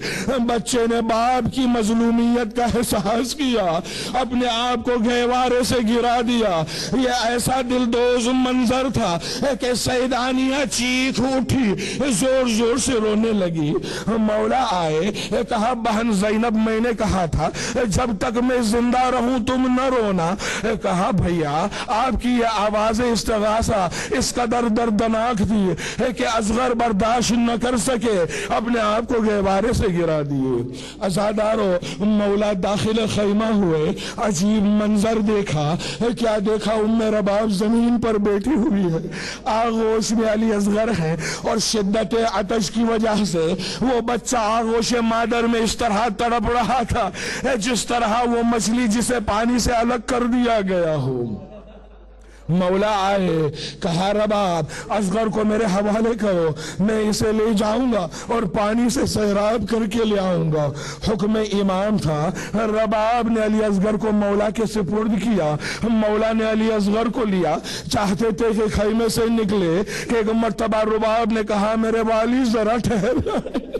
بچے نے باپ کی مظلومیت کا احساس کیا، اپنے آپ کو گہوارے سے گرا دیا. یہ ایسا دلدوز منظر تھا کہ سیدانیہ چیخ اٹھی، زور زور سے رونے لگی. مولا آئے، کہا بہن زینب میں نے کہا تھا جب تک میں زندہ رہوں تم نہ رونا. کہا بھیا آپ کی یہ آواز استغاثہ اس قدر دردناک تھی کہ اصغر برداشت نہ کر سکے، اپنے آپ کو گہوارے سے گرا دیے. عزادارو مولا داخل خیمہ ہوئے، عجیب منظر دیکھا. کیا دیکھا؟ ام رباب زمین پر بیٹھی ہوئی ہے، آغوش میں علی اصغر ہے اور شدت عطش کی وجہ سے وہ بچہ آغوش مادر میں اس طرح تڑپ رہا تھا جس طرح وہ مچھلی جسے پانی سے الگ کر دیا گیا ہو. مولا آئے، کہا رباب اصغر کو میرے حوالے کرو، میں اسے لے جاؤں گا اور پانی سے سیراب کر کے لے آؤں گا. حکم امام تھا. رباب نے علی اصغر کو مولا کے سپرد کیا. مولا نے علی اصغر کو لیا. چاہتے تھے کہ خیمے سے نکلے کہ ایک مرتبہ رباب نے کہا میرے والی ذرا ٹھہر جائے،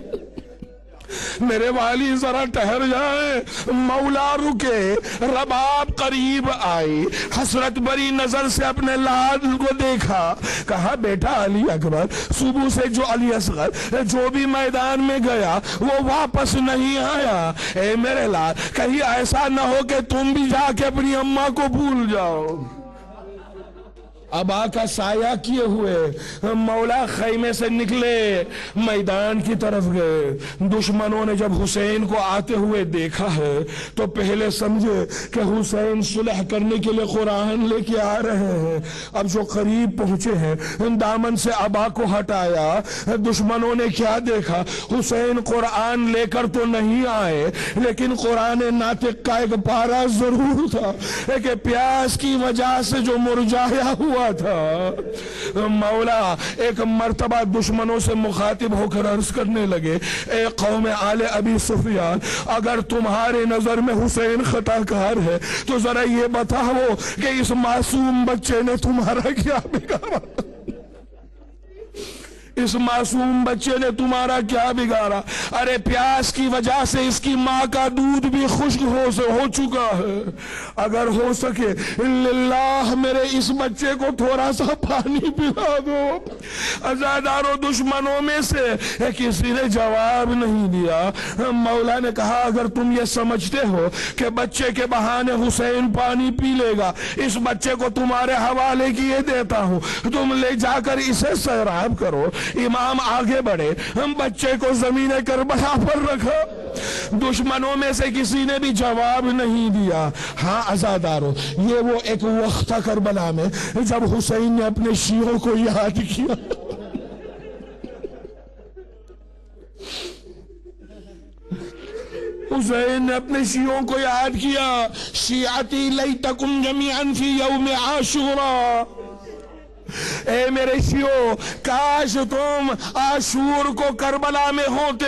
میرے والی ذرا ٹھہر جائے. مولا رکے. رباب قریب آئی، حسرت بری نظر سے اپنے لال کو دیکھا. کہا بیٹا علی اکبر، صبح سے جو علی اصغر جو بھی میدان میں گیا وہ واپس نہیں آیا. اے میرے لال، کہیں ایسا نہ ہو کہ تم بھی جا کے اپنی اماں کو بھول جاؤ. ابا کا سایہ کیے ہوئے مولا خیمے سے نکلے، میدان کی طرف گئے. دشمنوں نے جب حسین کو آتے ہوئے دیکھا ہے تو پہلے سمجھے کہ حسین صلح کرنے کے لیے قرآن لے کے آ رہے ہیں. اب جو قریب پہنچے ہیں دامن سے ابا کو ہٹایا. دشمنوں نے کیا دیکھا؟ حسین قرآن لے کر تو نہیں آئے لیکن قرآن ناطق کا ایک پارا ضرور تھا کہ پیاس کی وجہ سے جو مرجایا ہوا تھا. مولا ایک مرتبہ دشمنوں سے مخاطب ہو کر عرض کرنے لگے، اے قوم آل ابی سفیان، اگر تمہارے نظر میں حسین خطا کار ہے تو ذرا یہ بتاؤ کہ اس معصوم بچے نے تمہارا کیا بگاڑا؟ اس معصوم بچے نے تمہارا کیا بگاڑا؟ ارے پیاس کی وجہ سے اس کی ماں کا دودھ بھی خشک ہو چکا ہے. اگر ہو سکے للہ میرے اس بچے کو تھوڑا سا پانی پلا دو. عزادارو دشمنوں میں سے کسی نے جواب نہیں دیا. مولا نے کہا اگر تم یہ سمجھتے ہو کہ بچے کے بہانے حسین پانی پی لے گا، اس بچے کو تمہارے حوالے کیے دیتا ہوں، تم لے جا کر اسے سیراب کرو. امام آگے بڑھے، ہم بچے کو زمین کربلا پر رکھا، دشمنوں میں سے کسی نے بھی جواب نہیں دیا۔ ہاں عزادارو، یہ وہ ایک وقت تھا کربلا میں جب حسین نے اپنے شیعوں کو یاد کیا۔ حسین نے اپنے شیعوں کو یاد کیا، شیعتی لیتکم جمیعا فی یوم عاشوراء، اے میرے شیعوں کاش تم عاشور کو کربلا میں ہوتے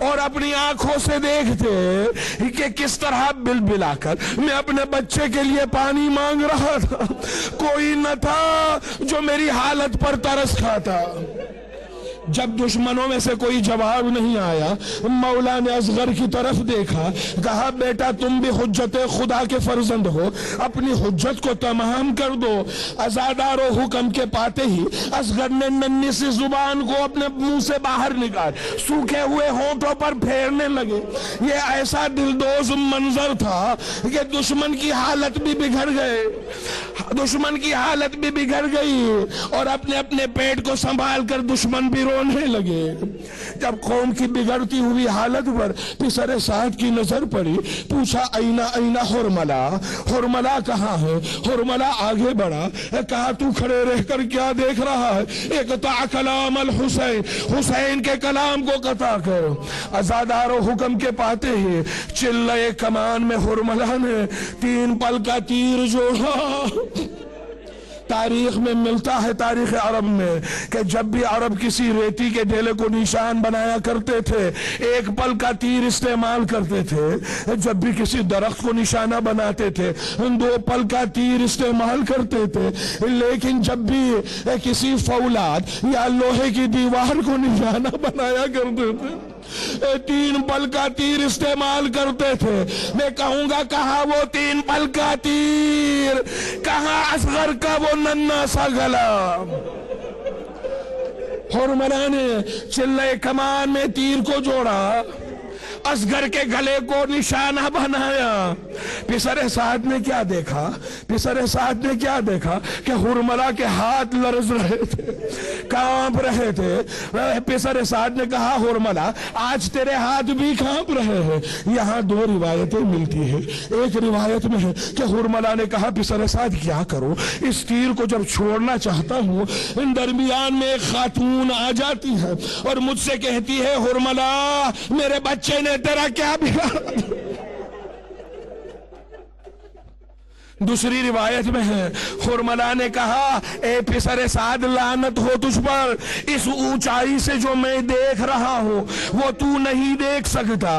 اور اپنی آنکھوں سے دیکھتے کہ کس طرح بلبلا کر میں اپنے بچے کے لیے پانی مانگ رہا تھا، کوئی نہ تھا جو میری حالت پر ترس کھاتا۔ جب دشمنوں میں سے کوئی جواب نہیں آیا، مولا نے اصغر کی طرف دیکھا، کہا بیٹا تم بھی حجت خدا کے فرزند ہو، اپنی حجت کو تمام کر دو۔ عزادارو حکم کے پاتے ہی اصغر نے ننھی سی زبان کو اپنے منہ سے باہر نکال سوکھے ہوئے ہونٹوں پر پھیرنے لگے۔ یہ ایسا دلدوز منظر تھا کہ دشمن کی حالت بھی بگڑ گئی اور اپنے پیٹ کو سنبھال کر دشمن بھی رونے لگے۔ جب قوم کی بگڑتی ہوئی حالت پر پسر سعد کی نظر پڑی، پوچھا اینا حرملہ، حرملہ کہاں ہے؟ حرملہ آگے بڑھا، کہا تو کھڑے رہ کر کیا دیکھ رہا ہے؟ اقطع کلام الحسین، حسین کے کلام کو قطع کر۔ عزادارو حکم کے پاتے ہی چلے کمان میں حرملہ نے 3 پل کا تیر جوڑا۔ تاریخ میں ملتا ہے، تاریخ عرب میں، کہ جب بھی عرب کسی ریتی کے ڈھیلے کو نشان بنایا کرتے تھے 1 پل کا تیر استعمال کرتے تھے، جب بھی کسی درخت کو نشانہ بناتے تھے 2 پل کا تیر استعمال کرتے تھے، لیکن جب بھی کسی فولاد یا لوہے کی دیوار کو نشانہ بنایا کرتے تھے 3 پل کا تیر استعمال کرتے تھے۔ میں کہوں گا کہاں وہ 3 پل کا تیر، کہاں اصغر کا وہ ننھا سا گلا۔ حرملہ نے چلے کمان میں تیر کو جوڑا، اصغر کے گلے کو نشانہ بنایا۔ پسر سعد نے کیا دیکھا کہ حرملہ کے ہاتھ لرز رہے تھے، کانپ رہے تھے۔ پسر سعد نے کہا حرملہ آج تیرے ہاتھ بھی کانپ رہے ہیں۔ یہاں 2 روایتیں ملتی ہیں۔ ایک روایت میں ہے کہ حرملہ نے کہا پسر سعد کیا کرو، اس تیر کو جب چھوڑنا چاہتا ہوں درمیان میں ایک خاتون آ جاتی ہے اور مجھ سے کہتی ہے حرملہ میرے بچے نے تیرا کیا بگاڑا۔ دوسری روایت میں ہے حرملہ نے کہا اے پسر سعد لعنت ہو تجھ پر، اس اونچائی سے جو میں دیکھ رہا ہوں وہ تو نہیں دیکھ سکتا،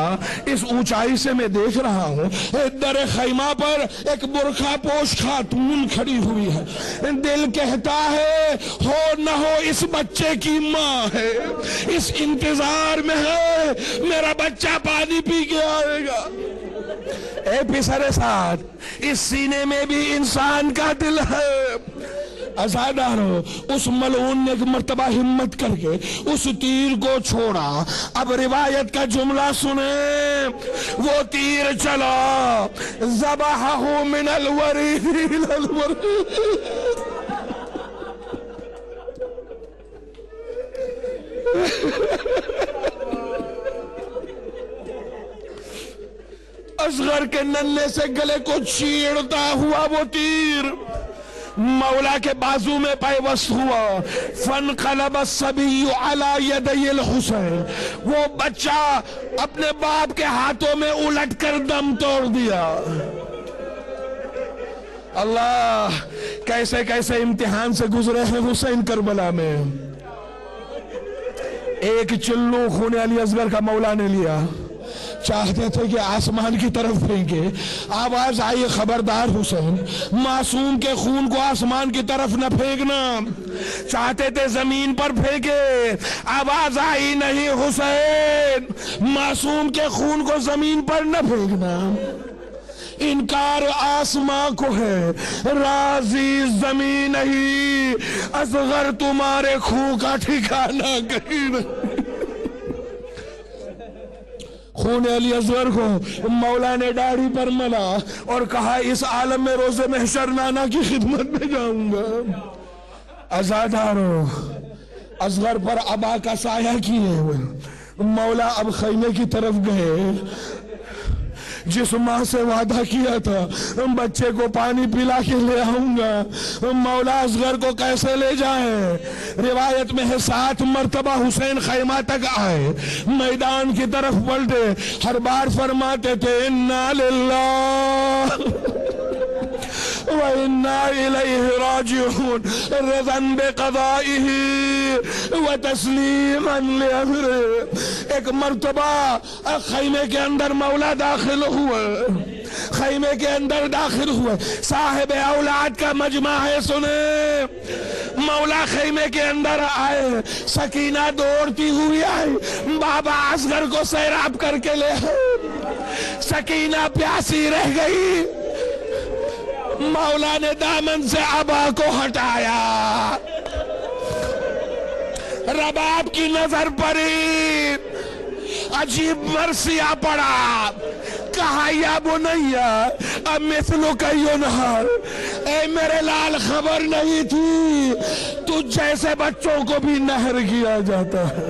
اس اونچائی سے میں دیکھ رہا ہوں۔ در خیمہ پر ایک برقع پوش خاتون کھڑی ہوئی ہے، دل کہتا ہے ہو نہ ہو اس بچے کی ماں ہے، اس انتظار میں ہے میرا بچہ پانی پی کے آئے گا۔ اے پسر سعد اس سینے میں بھی انسان کا دل ہے۔ عزادارو اس ملعون نے ایک مرتبہ ہمت کر کے اس تیر کو چھوڑا۔ اب روایت کا جملہ سنیں، وہ تیر چلا ذبحہ من الورید الى الورید۔ اصغر کے ننھے سے گلے کو چیڑتا ہوا وہ تیر مولا کے بازو میں پیوست ہوا۔ فانقلب الصبی علی یدی الحسین، وہ بچہ اپنے باپ کے ہاتھوں میں الٹ کر دم توڑ دیا۔ اللہ کیسے کیسے امتحان سے گزرے ہیں حسین کربلا میں۔ ایک چلو خون علی اصغر کا مولا نے لیا، چاہتے تھے کہ آسمان کی طرف پھینکے، آواز آئی خبردار حسین معصوم کے خون کو آسمان کی طرف نہ پھینکنا، چاہتے تھے زمین پر پھینکے، آواز آئی نہیں حسین معصوم کے خون کو زمین پر نہ پھینکنا۔ انکار آسمان کو ہے راضی زمین نہیں، اصغر تمہارے خون کا ٹھکانہ کہیں نہیں۔ خون علی اصغر کو مولا نے داڑھی پر ملا اور کہا اس عالم میں روز محشر نانا کی خدمت میں جاؤں گا۔ عزادارو اصغر پر ابا کا سایہ کیے ہوئے مولا اب خیمے کی طرف گئے. جس ماں سے وعدہ کیا تھا بچے کو پانی پلا کے لے آؤں گا، مولا اصغر کو کیسے لے جائیں؟ روایت میں ہے 7 مرتبہ حسین خیمہ تک آئے، میدان کی طرف پلٹے، ہر بار فرماتے تھے انا للہ وَإِنَّا إِلَيْهِ رَاجِعُونَ رضا بقضائه وتسلیما لأمره. ایک مرتبہ خیمے کے اندر مولا داخل ہوئے، خیمے کے اندر داخل ہوئے، صاحب اولاد کا مجمع ہے سنیں. مولا خیمے کے اندر آئے، سکینہ دوڑتی ہوئی آئی، بابا اصغر کو سیراب کر کے لے آئے. سکینہ پیاسی رہ گئی، مولا نے دامن سے ابا کو ہٹایا، رباب کی نظر پڑی، عجیب مرثیہ پڑا، کہا یا بنیا امثلک ینہر، اے میرے لال خبر نہیں تھی تجھ جیسے بچوں کو بھی نہر کیا جاتا ہے.